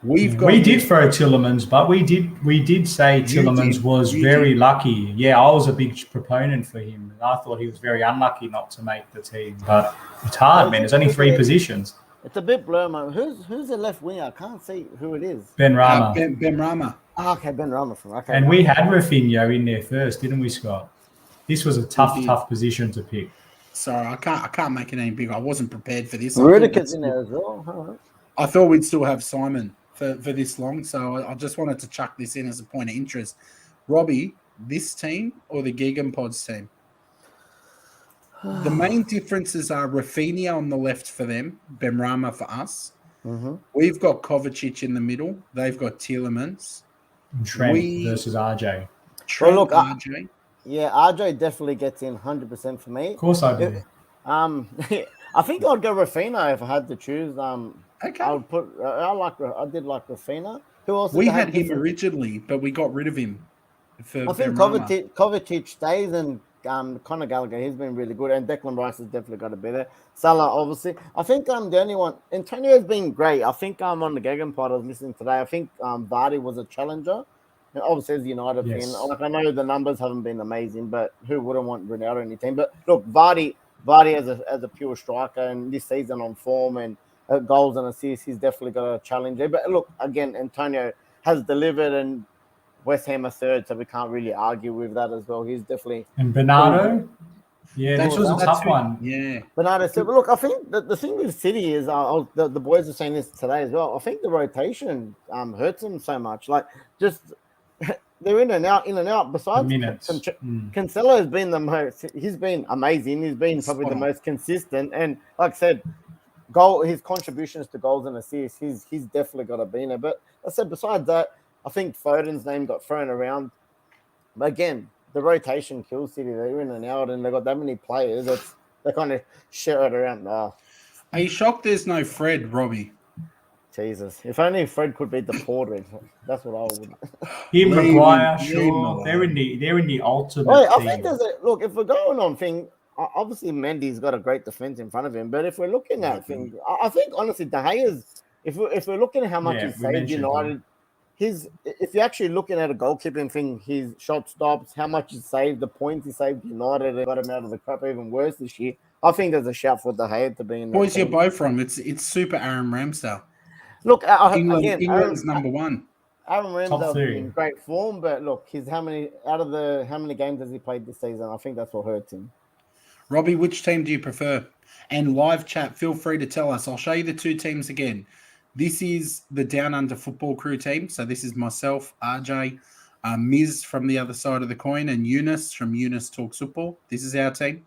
We did throw Tielemans, but we did say Tielemans was very lucky. Yeah, I was a big proponent for him. And I thought he was very unlucky not to make the team. But it's hard, man. There's only 3 positions. It's a bit blur, man. Who's the left winger? I can't see who it is. Ben Rama. Ben Rama. Oh, okay, Ben Rama. Okay. And we had Rafinha in there first, didn't we, Scott? This was a tough position to pick. Sorry, I can't make it any bigger. I wasn't prepared for this. Rudiger's in there as well. Right. I thought we'd still have Simon for this long, so I just wanted to chuck this in as a point of interest. Robbie, this team or the Geegan Pods team? The main differences are Rafinha on the left for them, Benrahma for us. Mm-hmm. We've got Kovacic in the middle. They've got Tielemans. Trent versus RJ. RJ. Yeah, RJ definitely gets in 100% for me. Of course I do. I think I'd go Rafinha if I had to choose. Okay. I did like Rafinha. Who else? We did they had have him different- originally, but we got rid of him for I think Benrahma. Kovacic stays, and Conor Gallagher, he's been really good, and Declan Rice has definitely got to be there. Salah, obviously. I think the only one. Antonio's been great. I think on the Gagan pod I was listening today. I think Vardy was a challenger. And obviously, as a United fan, Yes. like I know the numbers haven't been amazing, but who wouldn't want Ronaldo in your team? But look, Vardy as a pure striker, and this season on form and goals and assists, he's definitely got a challenge there. But look, again, Antonio has delivered, and West Ham are third, so we can't really argue with that as well. He's definitely And Bernardo, yeah, this was a tough one. Yeah. Bernardo Silva. Look, I think the thing with City is the boys are saying this today as well. I think the rotation hurts them so much. Like just they're in and out. Besides, minutes. Cancelo has been the most. He's been amazing. He's been probably the most consistent. And like I said, his contributions to goals and assists, he's definitely got to be in there. But I said besides that, I think Foden's name got thrown around. But again, the rotation kills City. They're in and out, and they've got that many players. They kind of share it around. Are you shocked there's no Fred, Robbie? Jesus. If only Fred could be deported. That's what I would. Him, Leave Maguire, him sure. alone. They're in the ultimate Wait, I team. think look, if we're going on thing, obviously Mendy's got a great defense in front of him, but if we're looking at things, I think honestly De Gea's, if we're looking at how much he's saved United, if you're actually looking at a goalkeeping thing, his shot stops, how much he saved, the points he saved United, and got him out of the crap even worse this year. I think there's a shout for De Gea to be in. Boys, you're both wrong. It's super Aaron Ramsdale. Look, England's number one. Aaron Ramsdale's in great form, but look, how many games has he played this season? I think that's what hurts him. Robbie, which team do you prefer? And live chat, feel free to tell us. I'll show you the two teams again. This is the Down Under Football Crew team. So this is myself, RJ, Miz from the other side of the coin, and Eunice from Eunice Talks Football. This is our team.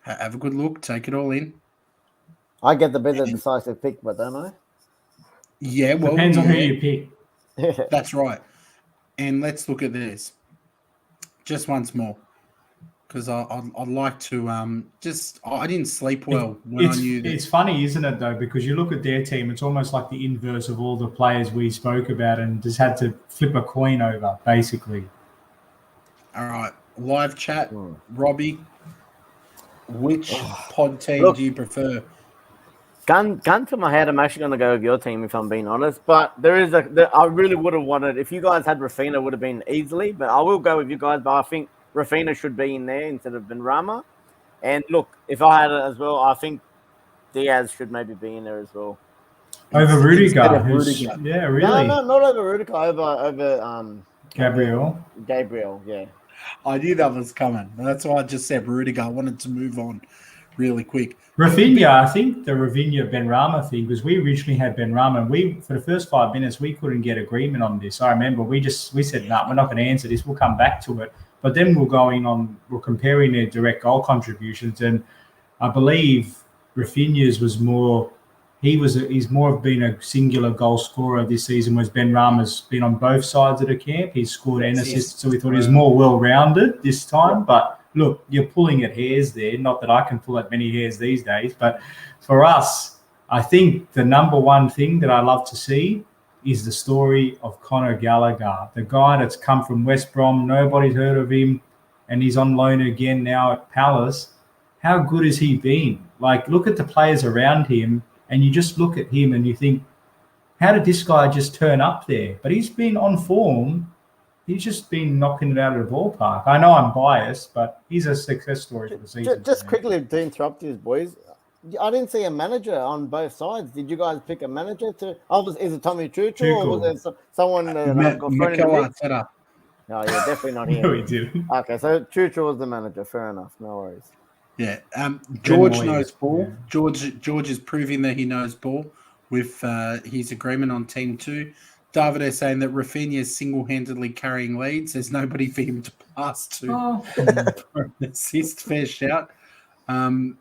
Have a good look. Take it all in. I get the better decisive pick, but don't I? Yeah, well, depends on who you pick. That's right. And let's look at this just once more, because I'd like to I didn't sleep well when I knew that. It's funny, isn't it, though, because you look at their team, it's almost like the inverse of all the players we spoke about and just had to flip a coin over, basically. All right, live chat, Robbie, which pod team do you prefer? Gun to my head, I'm actually going to go with your team if I'm being honest. But I really would have wanted, if you guys had Rafinha, would have been easily. But I will go with you guys. But I think Rafinha should be in there instead of Benrahma. And look, if I had it as well, I think Diaz should maybe be in there as well. Over Rudiger. Yeah, really. No, not over Rudiger. Over Gabriel, yeah. I knew that was coming. That's why I just said Rudiger. I wanted to move on really quick. Rafinha, I think the Rafinha Benrahma thing, because we originally had Benrahma, and for the first 5 minutes we couldn't get agreement on this. I remember we said, no, we're not going to answer this. We'll come back to it. But then we're comparing their direct goal contributions, and I believe Rafinha's was more. He's more of been a singular goal scorer this season, whereas Benrahma's been on both sides of the camp. He's scored and assisted, so we thought he was more well-rounded this time. But look, you're pulling at hairs there. Not that I can pull at many hairs these days, but for us, I think the number one thing that I love to see is the story of Conor Gallagher, the guy that's come from West Brom. Nobody's heard of him, and he's on loan again now at Palace. How good has he been? Like, look at the players around him, and you just look at him and you think, how did this guy just turn up there? But he's been on form. He's just been knocking it out of the ballpark. I know I'm biased, but he's a success story for the season. Just quickly to interrupt you, boys. I didn't see a manager on both sides. Did you guys pick a manager to? Is it Tommy Tuchel or was there someone got thrown in the mix? No, yeah, definitely not him. No, he didn't. Okay, so Tuchel was the manager. Fair enough. No worries. Yeah, George knows ball. George is proving that he knows ball with his agreement on Team 2. David is saying that Rafinha is single-handedly carrying leads. There's nobody for him to pass to for an assist. Fair shout. And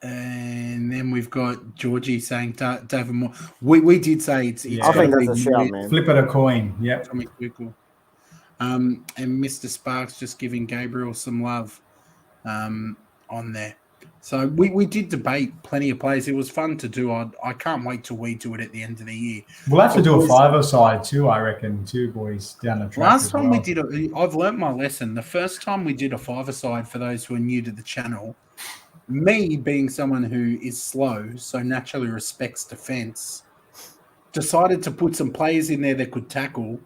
then we've got Georgie saying David Moore. We did say it's I think that's a shout, man. Flip it a coin. Yep. Tommy Quickle. And Mr. Sparks just giving Gabriel some love on there. So we did debate plenty of players. It was fun to do. I can't wait till we do it at the end of the year. We'll have to But do a boys, five-a-side too, I reckon, too, boys, down the track. last as time well. we did it, I've learnt my lesson. The first time we did a five-a-side, for those who are new to the channel, me being someone who is slow, so naturally respects defence, decided to put some players in there that could tackle.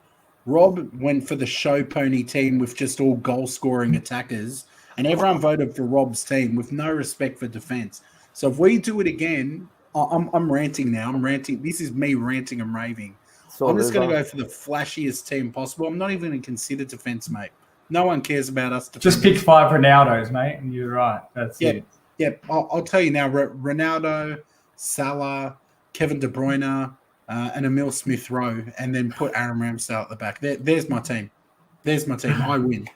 Rob went for the show pony team with just all goal-scoring attackers, and everyone voted for Rob's team with no respect for defence. So if we do it again, I'm ranting now. I'm ranting. This is me ranting and raving. I'm just going to go for the flashiest team possible. I'm not even going to consider defence, mate. No one cares about us. Just pick 5 Ronaldos, mate, and you're right. That's it. Yep. I'll tell you now, Ronaldo, Salah, Kevin De Bruyne, and Emil Smith-Rowe, and then put Aaron Ramsdale at the back. There's my team. There's my team. I win.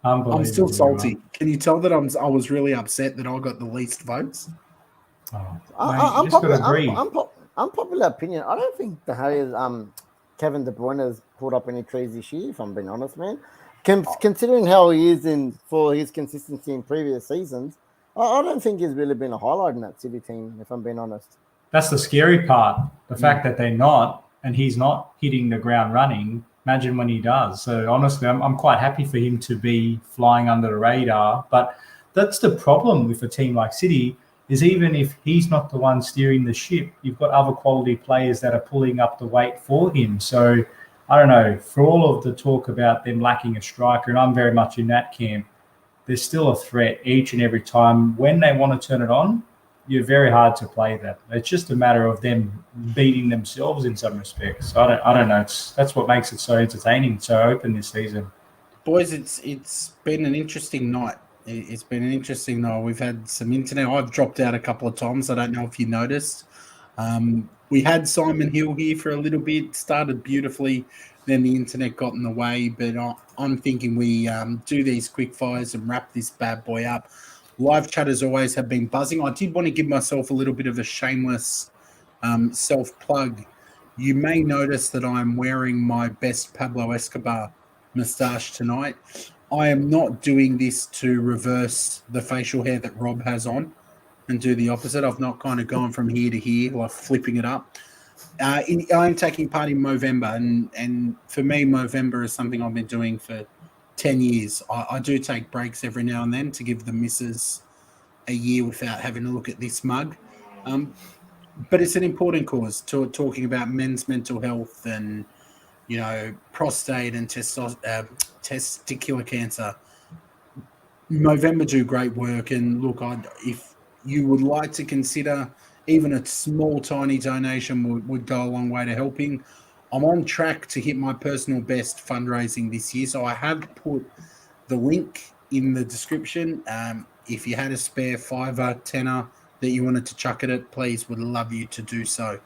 I'm still salty. Can you tell that I was really upset that I got the least votes? Unpopular opinion. I don't think Kevin De Bruyne has pulled up any trees this year, if I'm being honest, man. Considering how he is for his consistency in previous seasons, I don't think he's really been a highlight in that City team, if I'm being honest. That's the scary part. The fact that they're not, and he's not hitting the ground running. Imagine when he does. So honestly, I'm quite happy for him to be flying under the radar. But that's the problem with a team like City, is even if he's not the one steering the ship, you've got other quality players that are pulling up the weight for him. So I don't know, for all of the talk about them lacking a striker, and I'm very much in that camp, there's still a threat each and every time. When they want to turn it on, you're very hard to play that. It's just a matter of them beating themselves in some respects. I don't know. That's what makes it so entertaining, so open this season. Boys, it's been an interesting night. It's been an interesting night. We've had some internet. I've dropped out a couple of times. I don't know if you noticed. We had Simon Hill here for a little bit. Started beautifully. Then the internet got in the way. But I'm thinking we do these quick fires and wrap this bad boy up. Live chatters always have been buzzing. I did want to give myself a little bit of a shameless self-plug. You may notice that I'm wearing my best Pablo Escobar moustache tonight. I am not doing this to reverse the facial hair that Rob has on and do the opposite. I've not kind of gone from here to here, like flipping it up. I'm taking part in Movember, and for me, Movember is something I've been doing for 10 years. I do take breaks every now and then to give the missus a year without having to look at this mug. But it's an important cause, talking about men's mental health and, prostate and testicular cancer. Movember do great work. And look, if you would like to consider, even a small, tiny donation would go a long way to helping. I'm on track to hit my personal best fundraising this year. So I have put the link in the description. If you had a spare $5, $10 that you wanted to chuck at it, please, would love you to do so.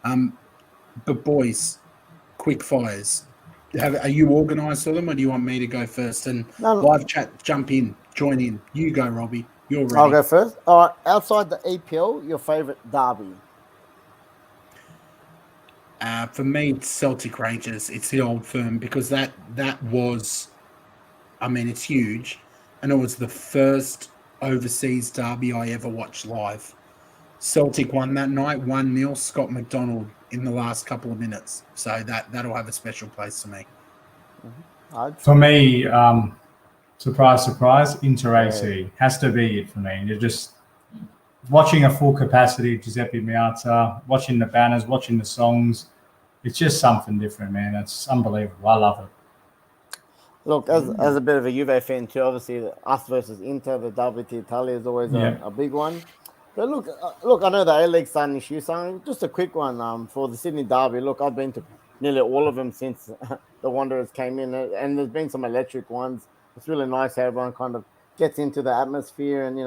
But boys, quick fires. Are you organised for them, or do you want me to go first? And live chat, jump in, join in. You go, Robbie. You're ready. I'll go first. All right. Outside the EPL, your favourite derby? For me, it's Celtic Rangers. It's the Old Firm, because that was, it's huge, and it was the first overseas derby I ever watched live. Celtic won that night, 1-0. Scott McDonald in the last couple of minutes, so that'll have a special place for me. For me, surprise, surprise, Inter AC has to be it for me. You're just watching a full capacity Giuseppe Meazza, watching the banners, watching the songs. It's just something different, man. It's unbelievable. I love it. Look, as a bit of a Juve fan too, obviously us versus Inter, the Derby d'Italia is always a big one. But look, I know the A League starting this year, so just a quick one for the Sydney Derby. Look, I've been to nearly all of them since the Wanderers came in, and there's been some electric ones. It's really nice how everyone kind of gets into the atmosphere, and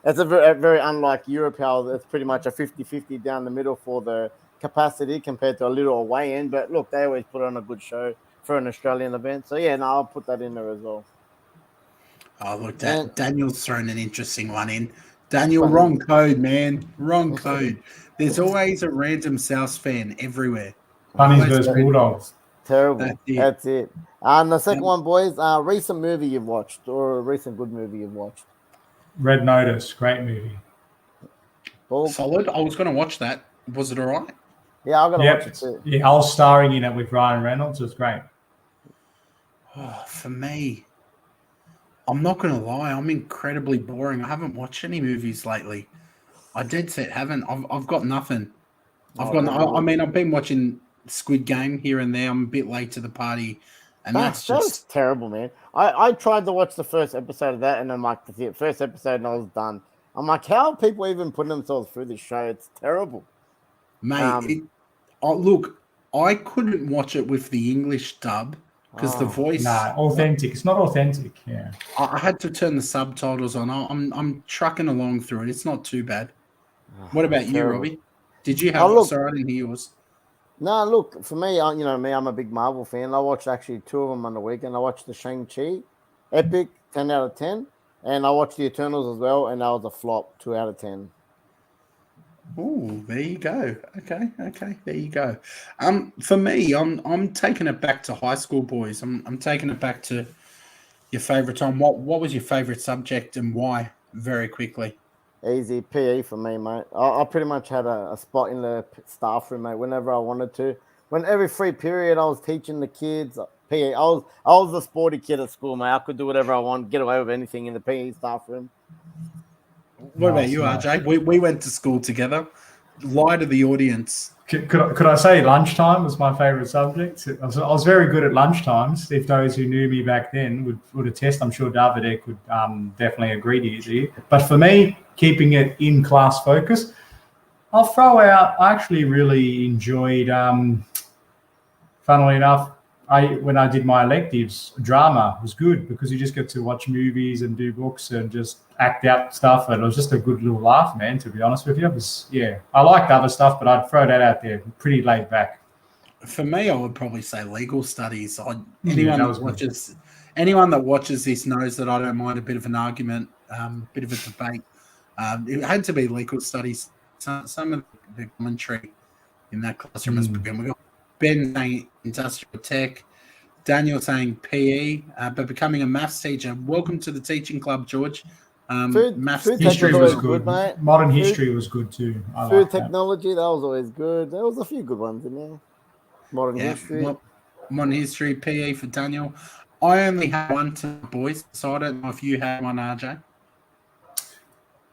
it's a very unlike Europe, how it's pretty much a 50-50 down the middle for the capacity compared to a little away end. But look, they always put on a good show for an Australian event. So I'll put that in there as well. Oh, look, Daniel's thrown an interesting one in. Daniel, wrong code, man. Wrong code. There's always a random South fan everywhere. Bunnies versus Bulldogs. Terrible. That's it. And the second one, boys, recent movie you've watched, or a recent good movie you've watched. Red Notice, great movie. Ball. Solid. I was going to watch that. Was it all right? Yeah, I'm gonna watch it too. Yeah, I was starring in it with Ryan Reynolds. It was great. Oh, for me, I'm not going to lie. I'm incredibly boring. I haven't watched any movies lately. I dead set haven't. I've got nothing. I've been watching Squid Game here and there. I'm a bit late to the party, and that's just terrible, man. I tried to watch the first episode of that, and I'm like, that's it. First episode, and I was done. I'm like, how are people even putting themselves through this show? It's terrible, mate. Look, I couldn't watch it with the English dub because the voice. Authentic. It's not authentic. Yeah, I had to turn the subtitles on. I'm trucking along through it. It's not too bad. What about you, Robbie? Did you have? Sorry, I didn't hear yours. No, look, for me, I'm a big Marvel fan. I watched actually 2 of them on the weekend. I watched the Shang-Chi, epic, 10 out of 10, and I watched the Eternals as well, and that was a flop, 2 out of 10. Oh, there you go. Okay, there you go. For me, I'm taking it back to high school, boys. I'm taking it back to your favorite time. What was your favorite subject and why? Very quickly. Easy PE for me, mate. I pretty much had a spot in the staff room, mate, whenever I wanted to. When every free period, I was teaching the kids PE. I was the sporty kid at school, mate. I could do whatever I want, get away with anything in the PE staff room. What about you, RJ? We went to school together. Lie to the audience. Could I say lunchtime was my favourite subject? I was very good at lunchtimes. If those who knew me back then would attest, I'm sure David could definitely agree to you. But for me, keeping it in class focus, I'll throw out. I actually really enjoyed. Funnily enough, when I did my electives, drama was good because you just get to watch movies and do books and just act out stuff, and it was just a good little laugh, man. To be honest with you, I liked other stuff, but I'd throw that out there. Pretty laid back. For me, I would probably say legal studies. Anyone that watches this knows that I don't mind a bit of an argument, bit of a debate. It had to be legal studies. Some of the commentary in that classroom has been. We got Ben saying industrial tech, Daniel saying PE, but becoming a maths teacher. Welcome to the teaching club, George. Maths history was good, mate. Modern history was good too. Food technology, that was always good. There was a few good ones in there. Modern history, PE for Daniel. I only had one to boys, so I don't know if you had one, RJ.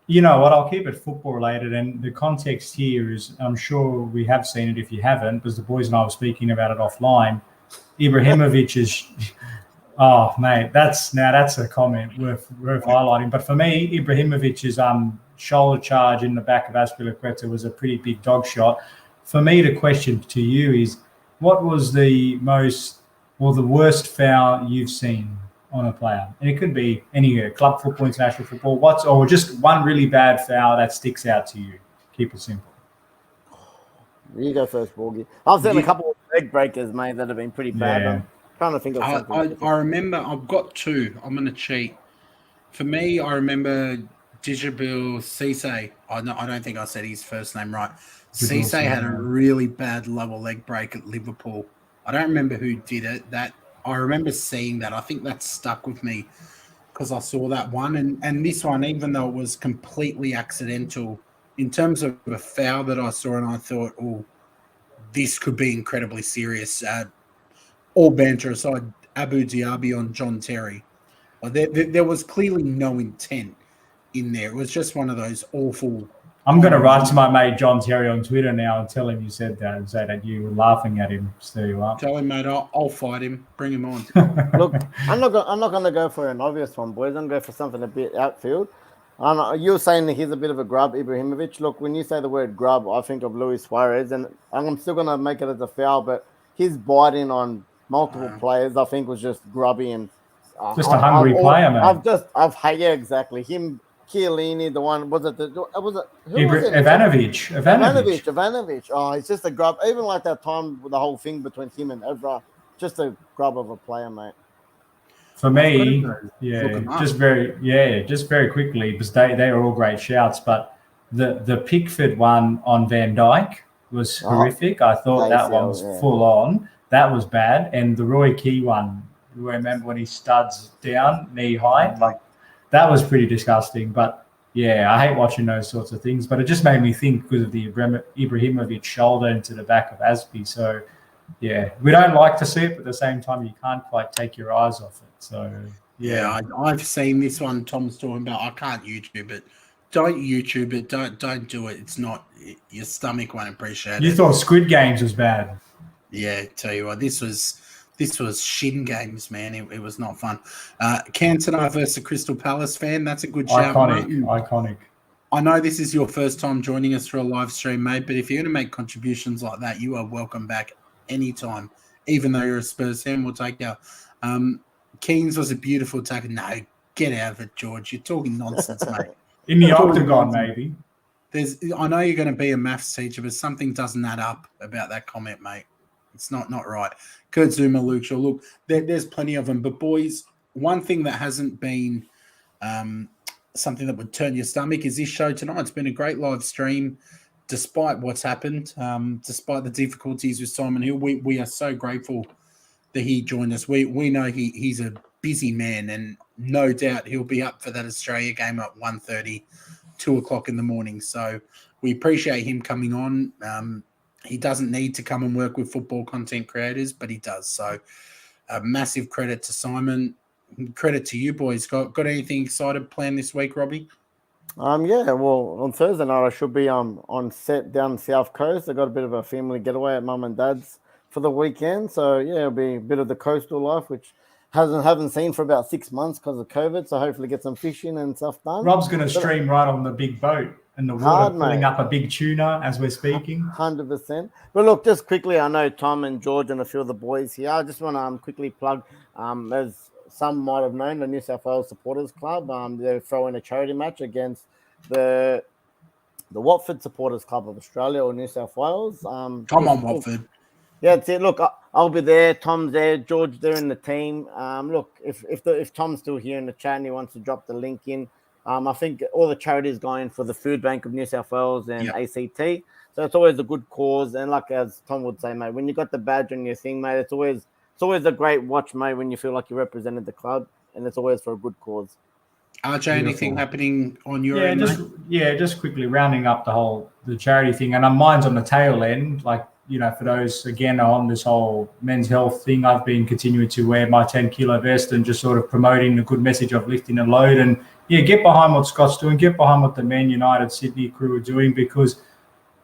You know what? I'll keep it football related, and the context here is, I'm sure we have seen it if you haven't, because the boys and I were speaking about it offline. Ibrahimovic is, oh mate, that's a comment worth highlighting. But for me, Ibrahimovic's shoulder charge in the back of Azpilicueta was a pretty big dog shot. For me, the question to you is, what was the worst foul you've seen on a player? And it could be anywhere, club football, international football, or just one really bad foul that sticks out to you. Keep it simple. You go first, Borgie. I've seen a couple of leg breakers, mate, that have been pretty bad. I'm trying to think of something. I remember, I've got 2. I'm going to cheat. For me, I remember Djibril Cissé. I don't think I said his first name right. Cissé had a really bad lower leg break at Liverpool. I don't remember who did it. I remember seeing that. I think that stuck with me because I saw that one. And this one, even though it was completely accidental, in terms of a foul that I saw and I thought, oh, this could be incredibly serious. All banter aside, Abu Diaby on John Terry. There was clearly no intent in there. It was just one of those awful... I'm going to write to my mate John Terry on Twitter now and tell him you said that and say that you were laughing at him. So you are. Tell him, mate, I'll fight him. Bring him on. Look, I'm not going to go for an obvious one, boys. I'm going to go for something a bit outfield. You're saying that he's a bit of a grub, Ibrahimovic. Look, when you say the word grub, I think of Luis Suarez, and I'm still going to make it as a foul, but his biting on multiple players, I think, was just grubby and just a hungry player, man. Exactly. Him, Chiellini, the one Ivanovic. Oh, it's just a grub. Even like that time with the whole thing between him and Evra, just a grub of a player, mate. For me, just very quickly, because they are all great shouts, but the Pickford one on Van Dijk was horrific. I thought that one was full on. That was bad. And the Roy Keane one, remember when he studs down knee high? Like, that was pretty disgusting. But yeah, I hate watching those sorts of things. But it just made me think because of the Ibrahimovic shoulder into the back of Aspi. So yeah, we don't like to see it, but at the same time, you can't quite take your eyes off it. So yeah, I've seen this one Tom's talking about. I can't YouTube it. Don't YouTube it. Don't do it. It's not, your stomach won't appreciate it. You thought Squid Games was bad. Yeah, tell you what, this was Shin Games, man. It was not fun. Cantona versus Crystal Palace fan. That's a good shout. Iconic. I know this is your first time joining us for a live stream, mate, but if you're going to make contributions like that, you are welcome back anytime. Even though you're a Spurs fan, we'll take you. Keanes was a beautiful tackle. No, get out of it, George. You're talking nonsense, mate. In the octagon, maybe. I know you're going to be a maths teacher, but something doesn't add up about that comment, mate. It's not right. Kurt Zuma, Luke Shaw. Look, there's plenty of them. But, boys, one thing that hasn't been something that would turn your stomach is this show tonight. It's been a great live stream, despite what's happened, despite the difficulties with Simon Hill. We are so grateful that he joined us. We know he's a busy man, and no doubt he'll be up for that Australia game at 1:30, 2 o'clock in the morning. So we appreciate him coming on. He doesn't need to come and work with football content creators, but he does. So massive credit to Simon. Credit to you boys. Got anything excited planned this week, Robbie? Yeah, well, on Thursday night I should be on set down the South Coast. I got a bit of a family getaway at mum and dad's for the weekend. So yeah, it'll be a bit of the coastal life, which haven't seen for about 6 months because of COVID. So hopefully get some fishing and stuff done. Rob's going to stream right on the big boat and the water, pulling up a big tuna as we're speaking. 100%. But look, just quickly, I know Tom and George and a few of the boys here. I just want to quickly plug, as some might have known, the New South Wales Supporters Club. They're throwing a charity match against the Watford Supporters Club of Australia or New South Wales. Come on, Watford. Yeah, that's it. Look, I'll be there. Tom's there. George there in the team. Look, if Tom's still here in the chat and he wants to drop the link in, I think all the charities going for the Food Bank of New South Wales and ACT. So it's always a good cause. And like as Tom would say, mate, when you got the badge on your thing, mate, it's always a great watch, mate, when you feel like you represented the club, and it's always for a good cause. RJ, anything happening on your end? Just quickly rounding up the charity thing, and mine's on the tail end. Like, you know, for those again on this whole men's health thing, I've been continuing to wear my 10-kilo vest and just sort of promoting the good message of lifting a load. And get behind what Scott's doing, get behind what the Men United Sydney crew are doing, because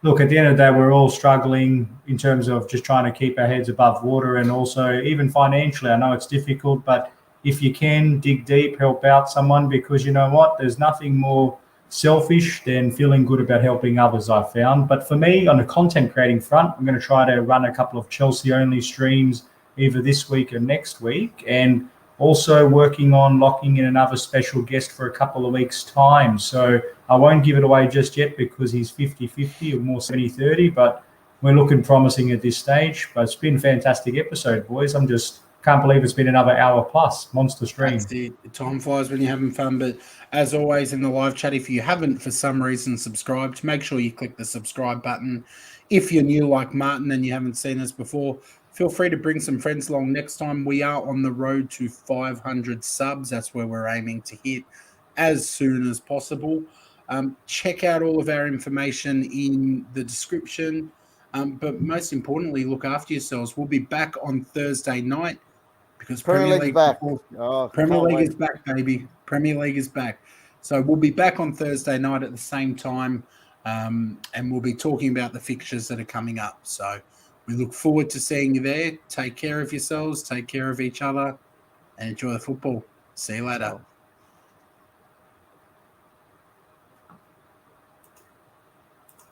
look, at the end of the day, we're all struggling in terms of just trying to keep our heads above water, and also even financially. I know it's difficult, but if you can dig deep, help out someone, because you know what? There's nothing more selfish than feeling good about helping others, I've found. But for me, on the content creating front, I'm going to try to run a couple of Chelsea-only streams either this week or next week, and also working on locking in another special guest for a couple of weeks' time. So I won't give it away just yet because he's 50-50 or more 70-30, but we're looking promising at this stage. But it's been a fantastic episode, boys. I'm just can't believe it's been another hour plus. Monster stream. The time flies when you're having fun. But as always in the live chat, if you haven't for some reason subscribed, make sure you click the subscribe button. If you're new like Martin and you haven't seen us before, feel free to bring some friends along. Next time we are on the road to 500 subs. That's where we're aiming to hit as soon as possible. Check out all of our information in the description. But most importantly, look after yourselves. We'll be back on Thursday night because Premier League back. Premier League is back, baby. Premier League is back. So we'll be back on Thursday night at the same time, and we'll be talking about the fixtures that are coming up. So we look forward to seeing you there. Take care of yourselves, take care of each other, and enjoy the football. See you later.